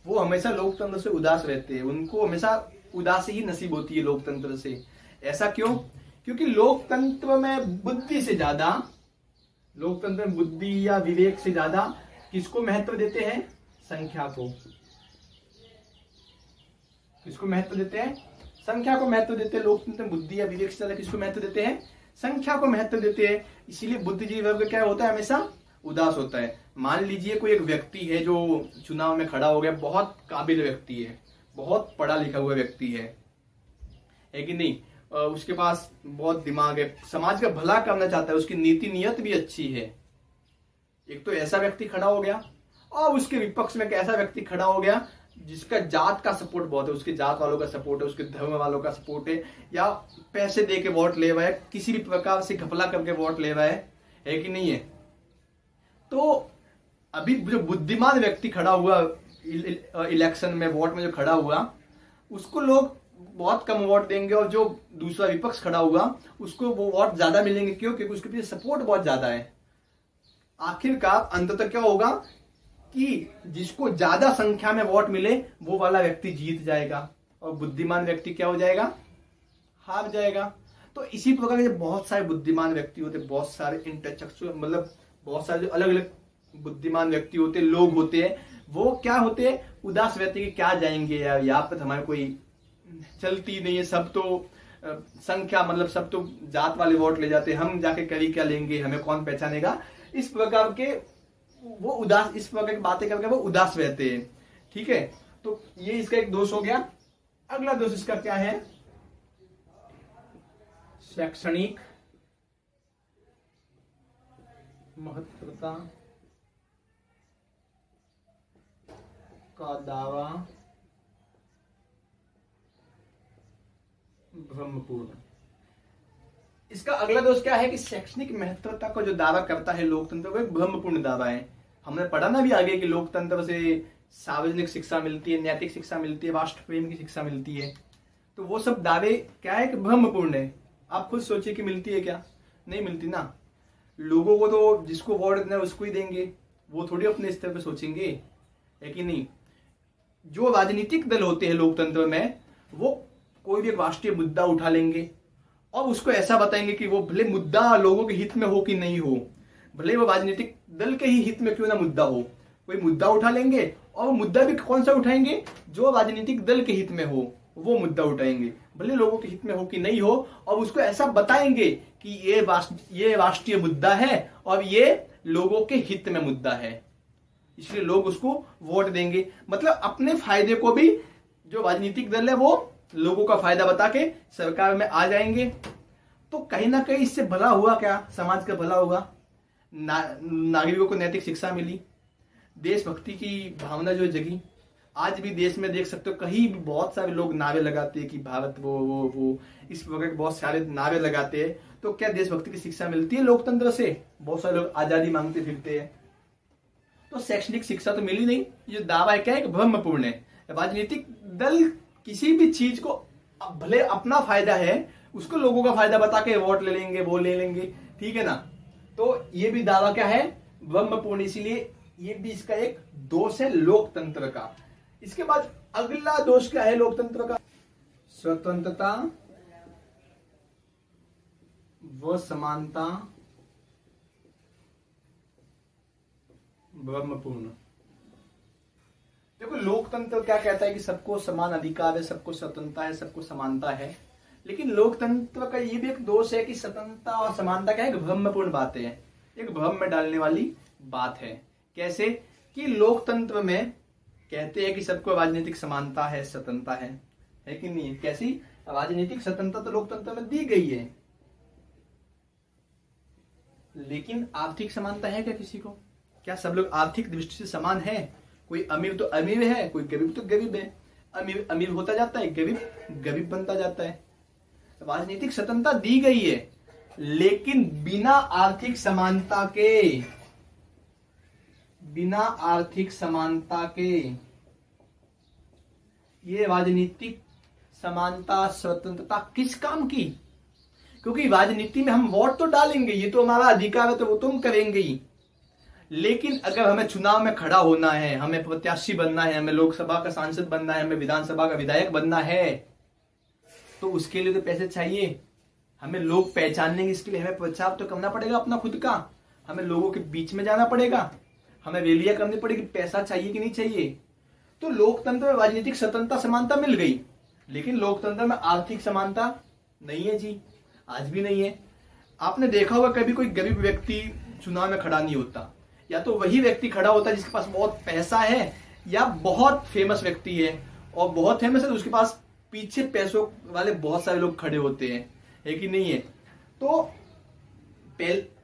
वो हमेशा लोकतंत्र से उदास रहते हैं, उनको हमेशा उदासी ही नसीब होती है लोकतंत्र से। ऐसा क्यों? क्योंकि लोकतंत्र में बुद्धि से ज्यादा, लोकतंत्र में बुद्धि या विवेक से ज्यादा किसको महत्व देते हैं? संख्या को। किसको महत्व देते हैं? संख्या को महत्व देते हैं। लोकतंत्र में बुद्धि या विवेक से ज्यादा किसको महत्व देते हैं? संख्या को महत्व देते हैं। इसीलिए बुद्धिजीवी वर्ग क्या होता है? हमेशा उदास होता है। मान लीजिए कोई एक व्यक्ति है जो चुनाव में खड़ा हो गया, बहुत काबिल व्यक्ति है, बहुत पढ़ा लिखा हुआ व्यक्ति है कि नहीं, उसके पास बहुत दिमाग है, समाज का भला करना चाहता है, उसकी नीति नियत भी अच्छी है। एक तो ऐसा व्यक्ति खड़ा हो गया, और उसके विपक्ष में एक ऐसा व्यक्ति खड़ा हो गया जिसका जात का सपोर्ट बहुत है, उसके जात वालों का सपोर्ट है, उसके धर्म वालों का सपोर्ट है, या पैसे दे के वोट ले रहा है, किसी भी प्रकार से घपला करके वोट ले रहा है कि नहीं है। तो अभी जो बुद्धिमान व्यक्ति खड़ा हुआ इलेक्शन में, वोट में जो खड़ा हुआ, उसको लोग बहुत कम वोट देंगे, और जो दूसरा विपक्ष खड़ा हुआ उसको वो वोट ज्यादा मिलेंगे। क्यों? क्योंकि उसके पीछे सपोर्ट बहुत ज्यादा है। आखिरकार अंततः क्या होगा कि जिसको ज्यादा संख्या में वोट मिले वो वाला व्यक्ति जीत जाएगा, और बुद्धिमान व्यक्ति क्या हो जाएगा? हार जाएगा। तो इसी प्रकार के बहुत सारे बुद्धिमान व्यक्ति होते, बहुत सारे इंटेलेक्चुअल, मतलब बहुत सारे जो अलग अलग बुद्धिमान व्यक्ति होते, लोग होते हैं, वो क्या होते हैं, उदास रहते कि क्या जाएंगे यार, यहाँ पर हमारे कोई चलती नहीं है, सब तो संख्या, मतलब सब तो जात वाले वोट ले जाते हैं, हम जाके करी क्या लेंगे, हमें कौन पहचानेगा, इस प्रकार के वो उदास, इस प्रकार की बातें करके वो उदास रहते हैं। ठीक है, तो ये इसका एक दोष हो गया। अगला दोष इसका क्या है, शैक्षणिक महत्वता का दावा भ्रमपूर्ण। इसका अगला दोष क्या है कि शैक्षणिक महत्वता का जो दावा करता है लोकतंत्र, वो एक भ्रमपूर्ण दावा है। हमने पढ़ा ना भी आगे कि लोकतंत्र से सार्वजनिक शिक्षा मिलती है, नैतिक शिक्षा मिलती है, राष्ट्र प्रेम की शिक्षा मिलती है। तो वो सब दावे क्या है कि भ्रमपूर्ण है। आप खुद सोचिए कि मिलती है क्या, नहीं मिलती ना। लोगों को तो जिसको वोट देना है उसको ही देंगे, वो थोड़ी अपने स्तर पे सोचेंगे, है कि नहीं। जो राजनीतिक दल होते हैं लोकतंत्र में, वो कोई भी राष्ट्रीय मुद्दा उठा लेंगे और उसको ऐसा बताएंगे कि वो भले मुद्दा लोगों के हित में हो कि नहीं हो, भले वो राजनीतिक दल के ही हित में क्यों ना मुद्दा हो, कोई मुद्दा उठा लेंगे और वो मुद्दा भी कौन सा उठाएंगे, जो राजनीतिक दल के हित में हो वो मुद्दा उठाएंगे, भले लोगों के हित में हो कि नहीं हो, और उसको ऐसा बताएंगे कि ये राष्ट्रीय मुद्दा है और ये लोगों के हित में मुद्दा है, इसलिए लोग उसको वोट देंगे। मतलब अपने फायदे को भी जो राजनीतिक दल है वो लोगों का फायदा बता के सरकार में आ जाएंगे। तो कहीं ना कहीं इससे भला हुआ क्या, समाज का भला होगा, नागरिकों को नैतिक शिक्षा मिली, देशभक्ति की भावना जो जगी। आज भी देश में देख सकते हो कहीं भी बहुत सारे लोग नारे लगाते हैं कि भारत वो इस प्रकार के बहुत सारे नारे लगाते हैं। तो क्या देशभक्ति की शिक्षा मिलती है लोकतंत्र से? बहुत सारे लोग आजादी मांगते फिरते हैं। तो शैक्षणिक शिक्षा तो मिली नहीं। ये दावा है क्या है, भ्रमपूर्ण है। राजनीतिक दल किसी भी चीज को भले अपना फायदा है उसको लोगों का फायदा बता के वोट ले लेंगे, वो ले लेंगे, ठीक है ना। तो ये भी दावा क्या है, भ्रमपूर्ण। इसीलिए ये भी इसका एक दोष है लोकतंत्र का। इसके बाद अगला दोष क्या है लोकतंत्र का, स्वतंत्रता व समानता भ्रमपूर्ण। देखो लोकतंत्र क्या कहता है कि सबको समान अधिकार है, सबको स्वतंत्रता है, सबको समानता है। लेकिन लोकतंत्र का ये भी एक दोष है कि स्वतंत्रता और समानता क्या है, भ्रमपूर्ण बातें हैं, एक भ्रम में डालने वाली बात है। कैसे कि लोकतंत्र में कहते हैं कि सबको राजनीतिक समानता है, स्वतंत्रता है कि नहीं है। कैसी राजनीतिक स्वतंत्रता तो लोकतंत्र में दी गई है, लेकिन आर्थिक समानता है क्या किसी को? क्या सब लोग आर्थिक दृष्टि से समान है? कोई अमीर तो अमीर है, कोई गरीब तो गरीब है। अमीर अमीर होता जाता है, गरीब गरीब बनता जाता है। राजनीतिक स्वतंत्रता दी गई है, लेकिन बिना आर्थिक समानता के, बिना आर्थिक समानता के ये राजनीतिक समानता स्वतंत्रता किस काम की? क्योंकि राजनीति में हम वोट तो डालेंगे, ये तो हमारा अधिकार है, तो वो तो हम करेंगे ही। लेकिन अगर हमें चुनाव में खड़ा होना है, हमें प्रत्याशी बनना है, हमें लोकसभा का सांसद बनना है, हमें विधानसभा का विधायक बनना है, तो उसके लिए तो पैसे चाहिए। हमें लोग पहचानेंगे, इसके लिए हमें प्रचार तो करना पड़ेगा अपना खुद का, हमें लोगों के बीच में जाना पड़ेगा, हमें रैलियां करनी पड़ेगी, पैसा चाहिए कि नहीं चाहिए। तो लोकतंत्र में राजनीतिक स्वतंत्रता समानता मिल गई, लेकिन लोकतंत्र में आर्थिक समानता नहीं है जी, आज भी नहीं है। आपने देखा होगा कभी कोई गरीब व्यक्ति चुनाव में खड़ा नहीं होता, या तो वही व्यक्ति खड़ा होता है जिसके पास बहुत पैसा है, या बहुत फेमस व्यक्ति है, और बहुत फेमस है तो उसके पास पीछे पैसों वाले बहुत सारे लोग खड़े होते हैं, है कि नहीं है। तो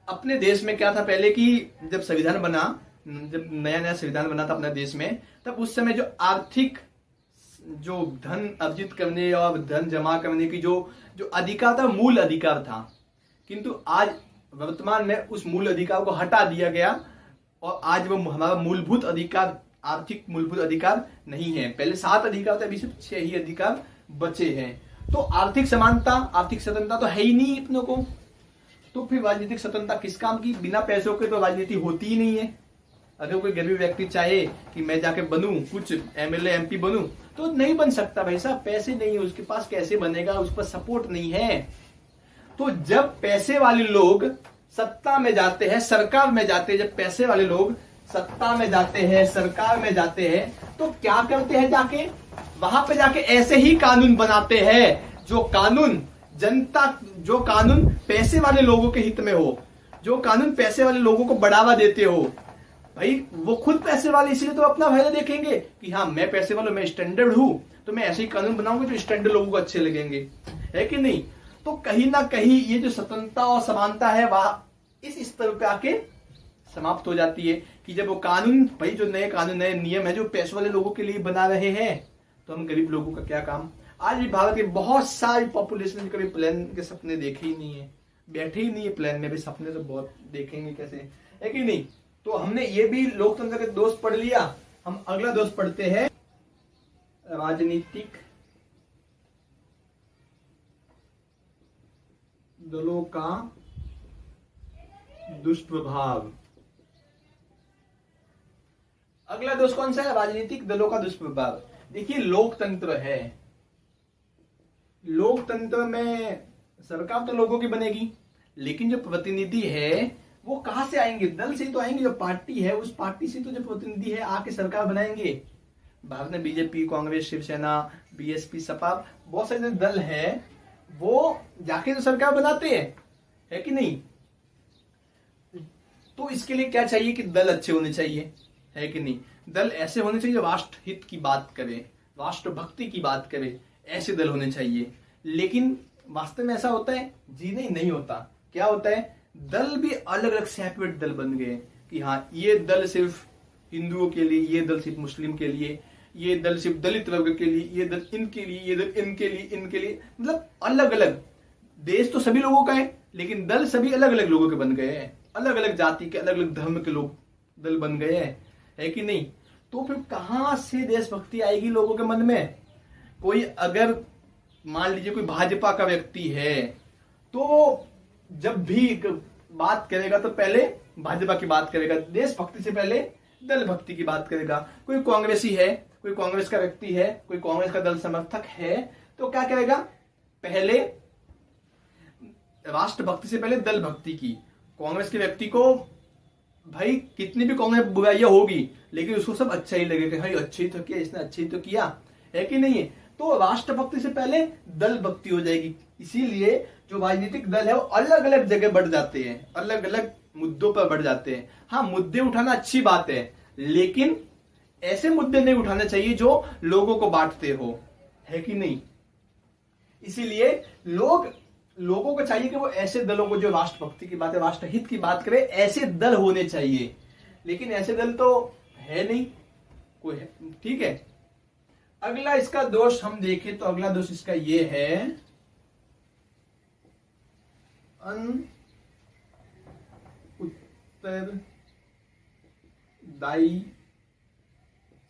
अपने देश में क्या था पहले कि जब संविधान बना, जब नया नया संविधान बना था अपने देश में, तब उस समय जो आर्थिक जो धन अर्जित करने और धन जमा करने की जो अधिकार था, मूल अधिकार था। किंतु आज वर्तमान में उस मूल अधिकार को हटा दिया गया और आज वो हमारा मूलभूत अधिकार, आर्थिक मूलभूत अधिकार नहीं है। पहले 7 अधिकार थे, अभी सिर्फ 6 ही अधिकार बचे हैं। तो आर्थिक समानता, आर्थिक स्वतंत्रता तो है ही नहीं अपनों को। तो फिर राजनीतिक स्वतंत्रता किस काम की? बिना पैसों के तो राजनीति होती ही नहीं है। अगर कोई गरीब व्यक्ति चाहे कि मैं जाके बनूं, कुछ एमएलए एमपी बनूं, तो नहीं बन सकता भाई साहब, पैसे नहीं है उसके पास, कैसे बनेगा? उस पर सपोर्ट नहीं है। तो जब पैसे वाले लोग सत्ता में जाते हैं, सरकार में जाते हैं, जब पैसे वाले लोग सत्ता में जाते हैं, सरकार में जाते हैं, तो क्या करते हैं, जाके वहां पे जाके ऐसे ही कानून बनाते हैं जो कानून जो कानून पैसे वाले लोगों के हित में हो, जो कानून पैसे वाले लोगों को बढ़ावा देते हो। भाई वो खुद पैसे वाले, इसलिए तो अपना फायदा देखेंगे कि हाँ मैं पैसे वाला, मैं स्टैंडर्ड हूं, तो मैं ऐसे ही कानून बनाऊंगी तो स्टैंडर्ड लोगों को अच्छे लगेंगे, है कि नहीं। तो कहीं ना कहीं ये जो स्वतंत्रता और समानता है वह इस स्तर पे आके समाप्त हो जाती है कि जब वो कानून, भाई जो नए कानून, नए नियम है जो पैसे वाले लोगों के लिए बना रहे हैं, तो हम गरीब लोगों का क्या काम। आज भी भारत की बहुत सारी पॉपुलेशन कभी प्लेन के सपने देखे ही नहीं है, बैठे ही नहीं है प्लेन में, भी सपने तो बहुत देखेंगे कैसे, है कि नहीं। तो हमने ये भी लोकतंत्र के दोष पढ़ लिया। हम अगला दोष पढ़ते हैं, राजनीतिक दलों का दुष्प्रभाव। अगला दोष कौन सा है, राजनीतिक दलों का दुष्प्रभाव। देखिए लोकतंत्र है, लोकतंत्र में सरकार तो लोगों की बनेगी, लेकिन जो प्रतिनिधि है वो कहां से आएंगे, दल से तो आएंगे। जो पार्टी है उस पार्टी से तो जो प्रतिनिधि है आके सरकार बनाएंगे। भारत में बीजेपी, कांग्रेस, शिवसेना, बीएसपी, सपा, बहुत सारे दल है, वो जाके तो सरकार बनाते हैं, है कि नहीं। तो इसके लिए क्या चाहिए कि दल अच्छे होने चाहिए, है कि नहीं। दल ऐसे होने चाहिए जो राष्ट्र हित की बात करे, राष्ट्र भक्ति की बात करे, ऐसे दल होने चाहिए। लेकिन वास्तव में ऐसा होता है जी नहीं होता। क्या होता है, दल भी अलग अलग सेपरेट दल बन गए कि हाँ ये दल सिर्फ हिंदुओं के लिए, ये दल सिर्फ मुस्लिम के लिए, ये दल सिर्फ दलित वर्ग के लिए, ये दल इनके लिए, ये दल इनके लिए, इनके लिए, मतलब अलग अलग। देश तो सभी लोगों का है, लेकिन दल सभी अलग अलग लोगों के बन गए हैं, अलग अलग जाति के, अलग अलग धर्म के लोग दल बन गए हैं, है कि नहीं। तो फिर कहां से देशभक्ति आएगी लोगों के मन में। कोई अगर मान लीजिए कोई भाजपा का व्यक्ति है, तो जब भी बात करेगा तो पहले भाजपा की बात करेगा, देशभक्ति से पहले दल भक्ति की बात करेगा। कोई कांग्रेसी है, कोई कांग्रेस का व्यक्ति है, कोई कांग्रेस का दल समर्थक है, तो क्या करेगा, पहले राष्ट्रभक्ति से पहले दल भक्ति की। कांग्रेस के व्यक्ति को भाई कितनी भी कांग्रेस बुराइयां होगी, लेकिन उसको सब अच्छा ही लगेगा, भाई अच्छा ही तो किया इसने, अच्छा ही तो किया, है कि नहीं है। तो राष्ट्रभक्ति से पहले दल भक्ति हो जाएगी। इसीलिए जो राजनीतिक दल है वो अलग अलग जगह बढ़ जाते हैं, अलग अलग मुद्दों पर बढ़ जाते हैं। हाँ, मुद्दे उठाना अच्छी बात है, लेकिन ऐसे मुद्दे नहीं उठाने चाहिए जो लोगों को बांटते हो, है कि नहीं। इसीलिए लोगों को चाहिए कि वो ऐसे दलों को, जो राष्ट्रभक्ति की बात है, राष्ट्रहित की बात करे, ऐसे दल होने चाहिए। लेकिन ऐसे दल तो है नहीं कोई, है, ठीक है। अगला इसका दोष हम देखें तो अगला दोष इसका ये है, उत्तरदायी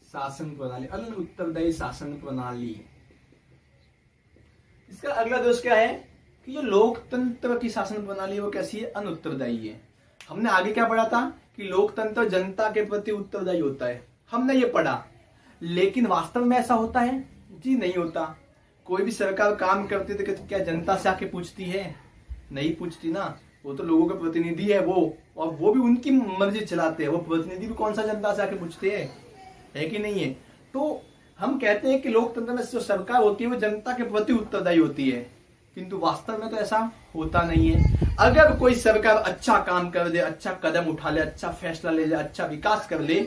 शासन प्रणाली, उत्तरदायी शासन प्रणाली। इसका अगला दोष क्या है कि जो लोकतंत्र की शासन प्रणाली है वो कैसी है, अनुत्तरदायी है। हमने आगे क्या पढ़ा था कि लोकतंत्र जनता के प्रति उत्तरदायी होता है, हमने ये पढ़ा। लेकिन वास्तव में ऐसा होता है जी, नहीं होता। कोई भी सरकार काम करती है तो क्या जनता से आके पूछती है, नहीं पूछती ना। वो तो लोगों के प्रतिनिधि है वो, और वो भी उनकी मर्जी चलाते हैं। वो प्रतिनिधि भी कौन सा जनता से आके पूछते हैं, है कि नहीं है। तो हम कहते हैं कि लोकतंत्र में जो सरकार होती है वो जनता के प्रति उत्तरदायी होती है, किंतु वास्तव में तो ऐसा होता नहीं है। अगर कोई सरकार अच्छा काम कर दे, अच्छा कदम उठा ले, अच्छा फैसला ले ले, अच्छा विकास कर ले,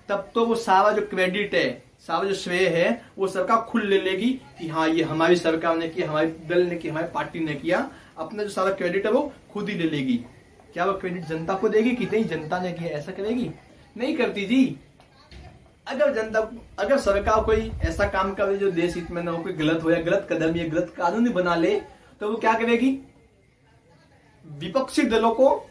तब तो वो सारा जो क्रेडिट है, सारा जो श्रेय है, वो सरकार खुद ले लेगी कि हाँ ये हमारी सरकार ने किया, हमारे दल ने किया, हमारी पार्टी ने किया। अपना जो सारा क्रेडिट है वो खुद ही ले लेगी। क्या वो क्रेडिट जनता को देगी कि नहीं जनता ने किया, ऐसा करेगी? नहीं करती जी। अगर सरकार कोई ऐसा काम करे जो देश हित में ना हो, कोई गलत हो या गलत कदम या गलत कानून बना ले, तो वो क्या करेगी, विपक्षी दलों को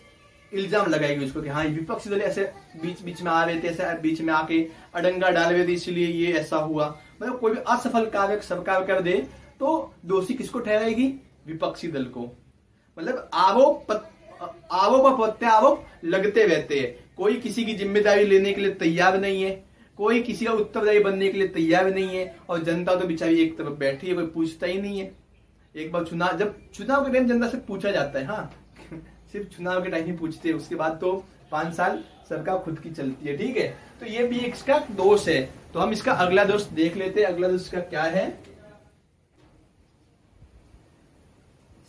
इल्जाम लगाएगी उसको कि हाँ विपक्षी दल ऐसे बीच में आ रहे थे, ऐसे बीच में आके अडंगा डाल रहे थे, इसलिए ये ऐसा हुआ। मतलब कोई भी असफल कार्य सरकार कर दे तो दोषी किसको ठहराएगी, विपक्षी दल को। मतलब आरोप प्रत्यारोप लगते रहते हैं। कोई किसी की जिम्मेदारी लेने के लिए तैयार नहीं है, कोई किसी का उत्तरदायी बनने के लिए तैयार नहीं है, और जनता तो बेचारी एक तरफ बैठी है, कोई पूछता ही नहीं है एक बार जब चुनाव के टाइम जनता से पूछा जाता है, हाँ सिर्फ चुनाव के टाइम ही पूछते हैं, उसके बाद तो 5 साल सरकार खुद की चलती है, ठीक है। तो ये भी इसका दोष है। तो हम इसका अगला दोष देख लेते हैं। अगला दोष का क्या है?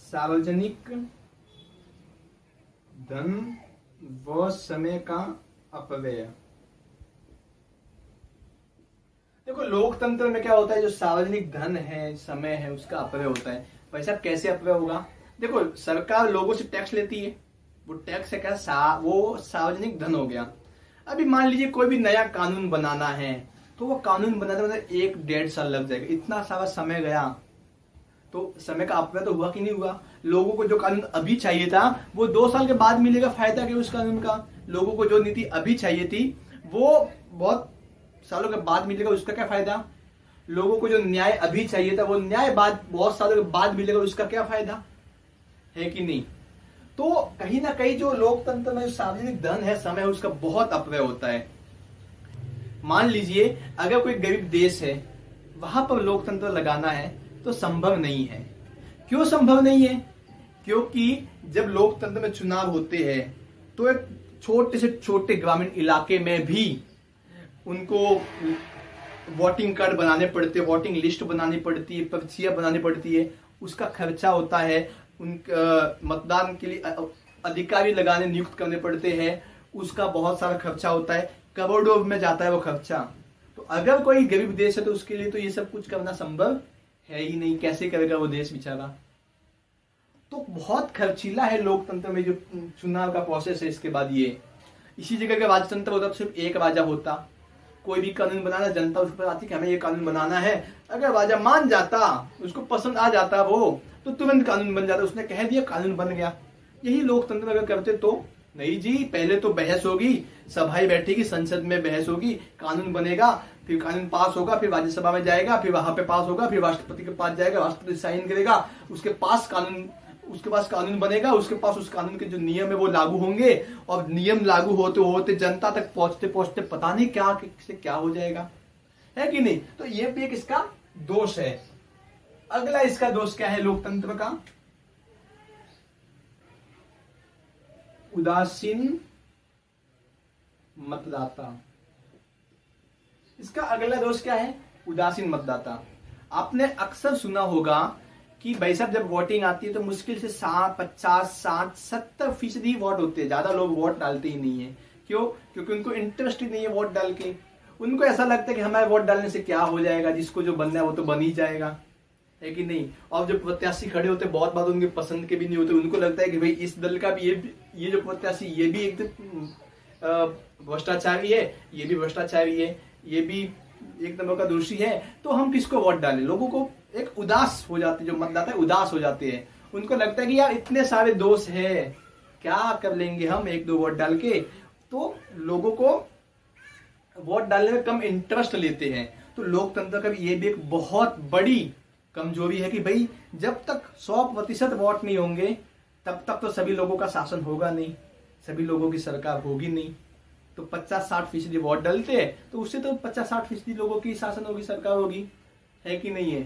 सार्वजनिक धन व समय का अपव्यय। देखो लोकतंत्र में क्या होता है, जो सार्वजनिक धन है, समय है, उसका अपव्यय होता है। भाई साहब कैसे अपव्यय होगा? देखो सरकार लोगों से टैक्स लेती है, वो टैक्स है क्या, वो सार्वजनिक धन हो गया। अभी मान लीजिए कोई भी नया कानून बनाना है, तो वो कानून बनाने में 1-1.5 साल लग जाएगा। इतना सारा समय गया, तो समय का अपव्यय तो हुआ कि नहीं हुआ? लोगों को जो कानून अभी चाहिए था वो 2 साल के बाद मिलेगा। फायदा क्या उस कानून का? लोगों को जो नीति अभी चाहिए थी वो बहुत सालों के बाद मिलेगा, उसका क्या फायदा? लोगों को जो न्याय अभी चाहिए था वो न्याय बहुत सालों के बाद मिलेगा, उसका क्या फायदा है कि नहीं? तो कहीं ना कहीं जो लोकतंत्र में जो सार्वजनिक धन है, समय है, उसका बहुत अपव्यय होता है। मान लीजिए अगर कोई गरीब देश है, वहां पर लोकतंत्र लगाना है तो संभव नहीं है। क्यों संभव नहीं है? क्योंकि जब लोकतंत्र में चुनाव होते हैं तो एक छोटे से छोटे ग्रामीण इलाके में भी उनको वोटिंग कार्ड बनाने पड़ते हैं, वोटिंग लिस्ट बनानी पड़ती है, पर्चियां बनानी पड़ती है, उसका खर्चा होता है। उनका मतदान के लिए अधिकारी लगाने नियुक्त करने पड़ते हैं, उसका बहुत सारा खर्चा होता है, करोड़ों में जाता है वो खर्चा। तो अगर कोई गरीब देश है तो उसके लिए तो ये सब कुछ करना संभव है ही नहीं। कैसे करेगा वो देश बेचारा? तो बहुत खर्चीला है लोकतंत्र में जो चुनाव का प्रोसेस है। इसके बाद ये इसी जगह का राजतंत्र होता तो सिर्फ एक राजा होता, कोई भी कानून बनाना जनता उस पर आती कि हमें ये कानून बनाना है, अगर राजा मान जाता, उसको पसंद आ जाता वो, तो तुरंत कानून बन जाता, उसने कह दिया कानून बन गया। यही लोकतंत्र अगर करते तो नहीं जी, पहले तो बहस होगी, सभाएं बैठेगी, संसद में बहस होगी, कानून बनेगा, फिर कानून पास होगा, फिर राज्यसभा में जाएगा, फिर वहां पे पास होगा, फिर राष्ट्रपति के पास जाएगा, राष्ट्रपति साइन करेगा, उसके पास कानून बनेगा, उसके पास उस कानून के जो नियम है वो लागू होंगे, और नियम लागू होते होते जनता तक पहुंचते पहुंचते पता नहीं क्या हो जाएगा, है कि नहीं? तो ये भी एक इसका दोष है। अगला इसका दोष क्या है लोकतंत्र का? उदासीन मतदाता। इसका अगला दोष क्या है? उदासीन मतदाता। आपने अक्सर सुना होगा कि भाई साहब जब वोटिंग आती है तो मुश्किल से 50, 60, 70% वोट होते हैं, ज्यादा लोग वोट डालते ही नहीं है। क्यों? क्योंकि उनको इंटरेस्ट ही नहीं है वोट डाल के। उनको ऐसा लगता है कि हमारे वोट डालने से क्या हो जाएगा, जिसको जो बनना है वो तो बन ही जाएगा, है कि नहीं? और जो प्रत्याशी खड़े होते बहुत बार उनके पसंद के भी नहीं होते, उनको लगता है कि भाई इस दल का भी ये जो प्रत्याशी ये भी एकदम भ्रष्टाचारी है, ये भी भ्रष्टाचारी है, ये भी एक नंबर का दोषी है, तो हम किसको वोट डालें? लोगों को एक उदास हो जाते, जो मतदाता है उदास हो जाते हैं। उनको लगता है कि यार इतने सारे दोष है, क्या कर लेंगे हम 1-2 वोट डाल के। तो लोगों को वोट डालने में कम इंटरेस्ट लेते हैं। तो लोकतंत्र का ये भी एक बहुत बड़ी कमजोरी है कि भाई जब तक 100% वोट नहीं होंगे तब तक तो सभी लोगों का शासन होगा नहीं, सभी लोगों की सरकार होगी नहीं। तो 50-60% वोट डालते हैं तो उससे तो 50-60% लोगों की शासन होगी, सरकार होगी, है कि नहीं है?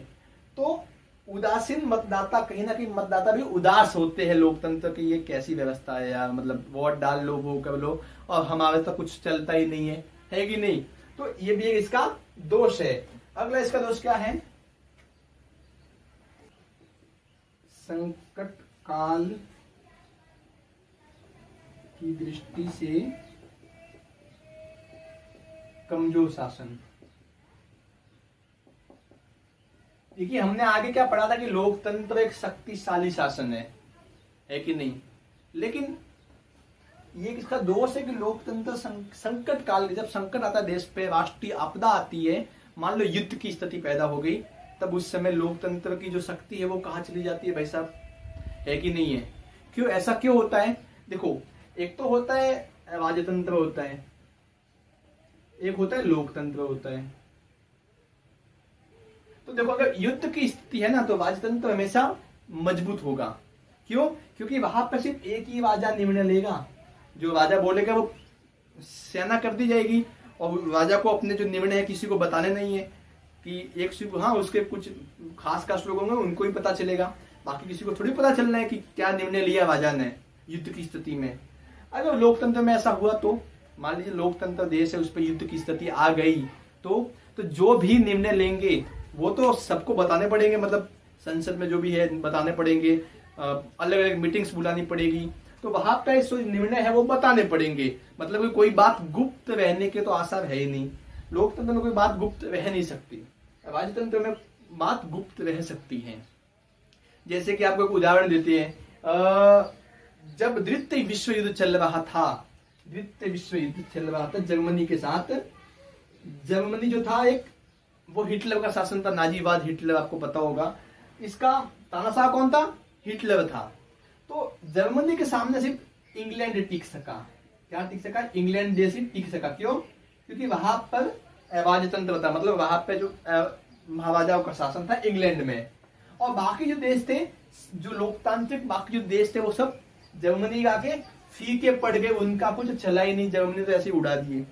तो उदासीन मतदाता, कहीं ना कहीं मतदाता भी उदास होते हैं लोकतंत्र की। ये कैसी व्यवस्था है यार, मतलब वोट डाल लो, वो कर लो, और हमारे तो कुछ चलता ही नहीं है कि नहीं? तो ये भी इसका दोष है। अगला इसका दोष क्या है? संकट काल की दृष्टि से कमजोर शासन। देखिए हमने आगे क्या पढ़ा था कि लोकतंत्र एक शक्तिशाली शासन है कि नहीं? लेकिन ये किसका दोष है कि लोकतंत्र संकट काल, जब संकट आता है देश पे, राष्ट्रीय आपदा आती है, मान लो युद्ध की स्थिति पैदा हो गई, तब उस समय लोकतंत्र की जो शक्ति है वो कहाँ चली जाती है भाई साहब, है कि नहीं है? क्यों ऐसा क्यों होता है? देखो एक तो होता है राजतंत्र होता है, एक होता है लोकतंत्र होता है। तो देखो अगर युद्ध की स्थिति है ना तो राजतंत्र हमेशा मजबूत होगा। क्यों? क्योंकि वहां पर सिर्फ एक ही राजा निर्णय लेगा, जो राजा बोलेगा वो सेना कर दी जाएगी, और राजा को अपने जो निर्णय है किसी को बताने नहीं है कि एक हाँ उसके कुछ खास लोग होंगे उनको ही पता चलेगा। बाकी किसी को थोड़ी पता चलना है कि क्या निर्णय लिया राजा ने युद्ध की स्थिति में। अगर लोकतंत्र में ऐसा हुआ तो मान लीजिए लोकतंत्र देश है, उस पर युद्ध की स्थिति आ गई तो जो भी निर्णय लेंगे वो तो सबको बताने पड़ेंगे, मतलब संसद में जो भी है बताने पड़ेंगे, अलग अलग मीटिंग्स बुलानी पड़ेगी, तो वहां पे जो निर्णय है वो बताने पड़ेंगे। मतलब कि कोई बात गुप्त रहने के तो आसार है ही नहीं। लोकतंत्र में कोई बात गुप्त रह नहीं सकती, राजतंत्र में बात गुप्त रह सकती है। जैसे कि आपको एक उदाहरण देते हैं, जब द्वितीय विश्व युद्ध चल रहा था, जर्मनी के साथ, जर्मनी जो था एक वो हिटलर का शासन था, नाजीवाद हिटलर, आपको पता होगा। इसका तानाशाह कौन था? हिटलर था। तो जर्मनी के सामने सिर्फ इंग्लैंड टिक सका। क्या टिक सका? इंग्लैंड देश ही टिक सका। क्यों? क्योंकि वहां पर राजतंत्र था, मतलब वहां पे जो महाराजाओं का शासन था इंग्लैंड में, और बाकी जो देश थे, जो लोकतांत्रिक बाकी जो देश थे, वो सब जर्मनी का आके फीके पड़ गए, उनका कुछ चला ही नहीं, जर्मनी तो ऐसे ही उड़ा दिए।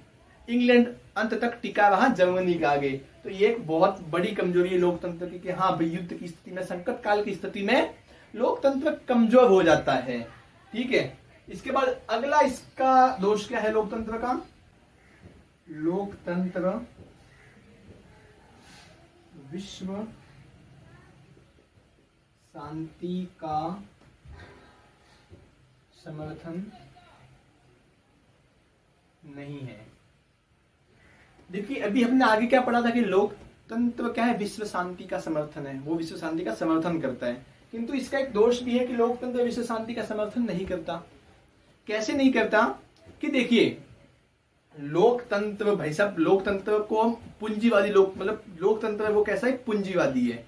इंग्लैंड अंत तक टिका रहा जर्मनी का आगे। तो ये एक बहुत बड़ी कमजोरी है लोकतंत्र की कि हाँ भाई, युद्ध की स्थिति में, संकट काल की स्थिति में लोकतंत्र कमजोर हो जाता है। ठीक है, इसके बाद अगला इसका दोष क्या है लोकतंत्र का? लोकतंत्र विश्व शांति का समर्थन नहीं है। देखिए अभी हमने आगे क्या पढ़ा था कि लोकतंत्र क्या है? विश्व शांति का समर्थन है, वो विश्व शांति का समर्थन करता है। किंतु इसका एक दोष भी है कि लोकतंत्र विश्व शांति का समर्थन नहीं करता। कैसे नहीं करता? कि देखिए लोकतंत्र, भाई साहब, लोकतंत्र को पूंजीवादी मतलब लोकतंत्र वो कैसा है? पूंजीवादी है।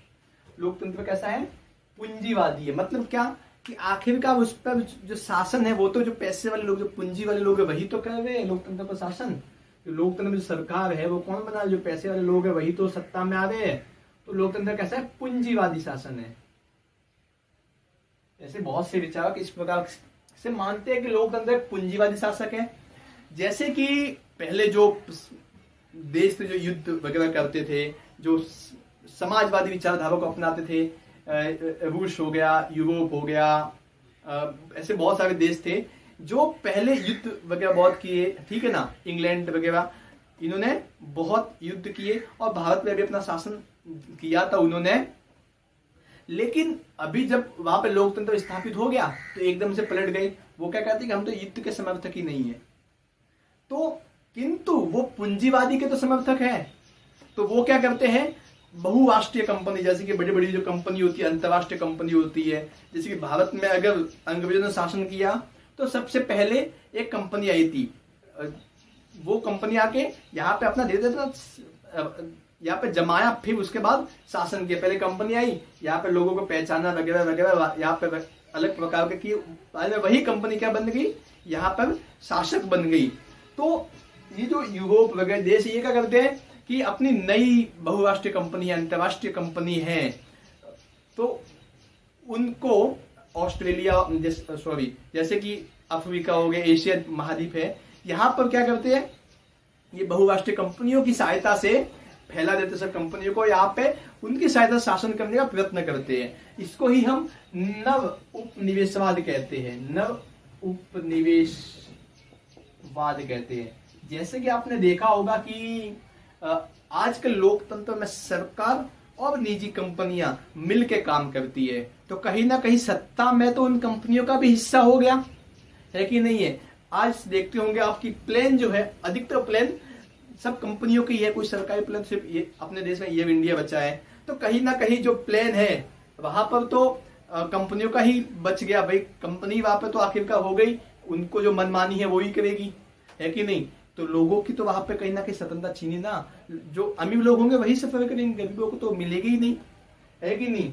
लोकतंत्र कैसा है? पूंजीवादी है। मतलब क्या कि आखिरकार उस पर जो शासन है वो तो जो पैसे वाले लोग, जो पूंजी वाले लोग है, वही तो कर रहे हैं लोकतंत्र पर शासन। जो लोकतंत्र में जो सरकार है वो कौन बना? जो पैसे वाले लोग है वही तो सत्ता में आ रहे हैं। तो लोकतंत्र कैसा है? पूंजीवादी शासन है। ऐसे बहुत से विचारक इस प्रकार से मानते हैं कि लोकतंत्र एक पूंजीवादी शासक है। जैसे कि पहले जो देश थे जो युद्ध वगैरह करते थे, जो समाजवादी विचारधारा को अपनाते थे, रूस हो गया, यूरोप हो गया, ऐसे बहुत सारे देश थे जो पहले युद्ध वगैरह बहुत किए। ठीक है ना, इंग्लैंड वगैरह, इन्होंने बहुत युद्ध किए और भारत में भी अपना शासन किया था उन्होंने। लेकिन अभी जब वहां पे लोकतंत्र स्थापित हो गया तो एकदम से पलट गए। वो क्या कहते हैं कि हम तो युद्ध के समर्थक ही नहीं है। तो किंतु वो पूंजीवादी के तो समर्थक है। तो वो क्या करते हैं? बहुराष्ट्रीय कंपनी, जैसे कि बड़ी बड़ी जो कंपनी होती है, अंतरराष्ट्रीय कंपनी होती है। जैसे कि भारत में अगर अंग्रेजों ने शासन किया तो सबसे पहले एक कंपनी आई थी, वो कंपनी आके यहाँ पे अपना दे देता, यहाँ पे जमाया, फिर उसके बाद शासन किया। पहले कंपनी आई, यहाँ पे लोगों को पहचाना वगैरह वगैरह, यहाँ पे अलग प्रकार के की, बाद में वही कंपनी क्या बन गई? यहाँ पर शासक बन गई। तो ये जो यूरोप वगैरह देश, ये क्या करते हैं कि अपनी नई बहुराष्ट्रीय कंपनी है, अंतरराष्ट्रीय कंपनी है, तो उनको ऑस्ट्रेलिया, जैसे कि अफ्रीका हो गया, एशिया महाद्वीप है, यहाँ पर क्या करते हैं? ये बहुराष्ट्रीय कंपनियों की सहायता से फैला देते सब कंपनियों को, यहाँ पे उनकी सहायता शासन करने का प्रयत्न करते हैं। इसको ही हम नव उपनिवेशवाद कहते हैं, नव उपनिवेशवाद कहते हैं। जैसे कि आपने देखा होगा कि आजकल लोकतंत्र में सरकार और निजी कंपनियां मिलकर काम करती है, तो कहीं ना कहीं सत्ता में तो उन कंपनियों का भी हिस्सा हो गया है कि नहीं है? आज देखते होंगे आपकी प्लेन जो है, अधिकतर प्लेन सब कंपनियों की है, कोई सरकारी प्लेन सिर्फ ये अपने देश में एयर इंडिया बचा है। तो कहीं ना कहीं जो प्लेन है वहां पर तो कंपनियों का ही बच गया। भाई कंपनी वहां पर तो आखिरकार हो गई, उनको जो मनमानी है वो ही करेगी, है कि नहीं? तो लोगों की तो वहां पे कहीं ना कहीं स्वतंत्रता छीनी ना। जो अमीर लोग होंगे वही सफर करेंगे, गरीबों को तो मिलेगी ही नहीं, है कि नहीं?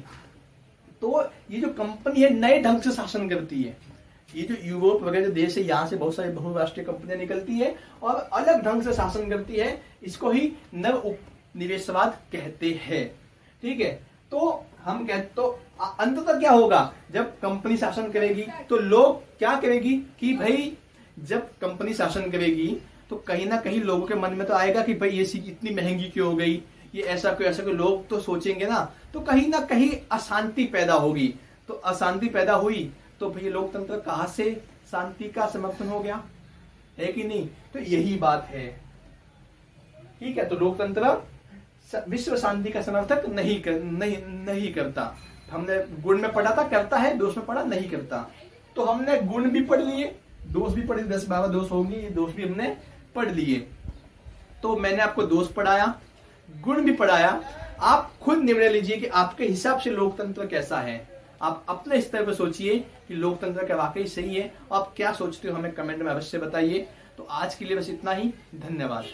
तो ये जो कंपनी है नए ढंग से शासन करती है। ये जो यूरोप वगैरह देश है, यहाँ से बहुत सारी बहुराष्ट्रीय कंपनियां निकलती है और अलग ढंग से शासन करती है। इसको ही नव उपनिवेशवाद कहते हैं। ठीक है, तो हम कहते, तो अंततः क्या होगा? जब कंपनी शासन करेगी तो लोग क्या करेगी कि भाई जब कंपनी शासन करेगी तो कहीं ना कहीं लोगों के मन में तो आएगा कि भाई ये चीज इतनी महंगी क्यों हो गई, ये ऐसा क्यों, लोग तो सोचेंगे ना। तो कहीं ना कहीं अशांति पैदा होगी। तो अशांति पैदा हुई, तो भैया लोकतंत्र कहां से शांति का समर्थन हो गया, है कि नहीं? तो यही बात है, ठीक है। तो लोकतंत्र विश्व शांति का समर्थक नहीं करता। हमने गुण में पढ़ा था करता है, दोष में पढ़ा नहीं करता। तो हमने गुण भी पढ़ लिए, दोष भी पढ़े, 10-12 दोष होंगे, ये दोष भी हमने पढ़ लिए। तो मैंने आपको दोष पढ़ाया, गुण भी पढ़ाया। आप खुद निर्णय लीजिए कि आपके हिसाब से लोकतंत्र कैसा है। आप अपने स्तर पर सोचिए कि लोकतंत्र क्या वाकई सही है। आप क्या सोचते हो हमें कमेंट में अवश्य बताइए। तो आज के लिए बस इतना ही, धन्यवाद।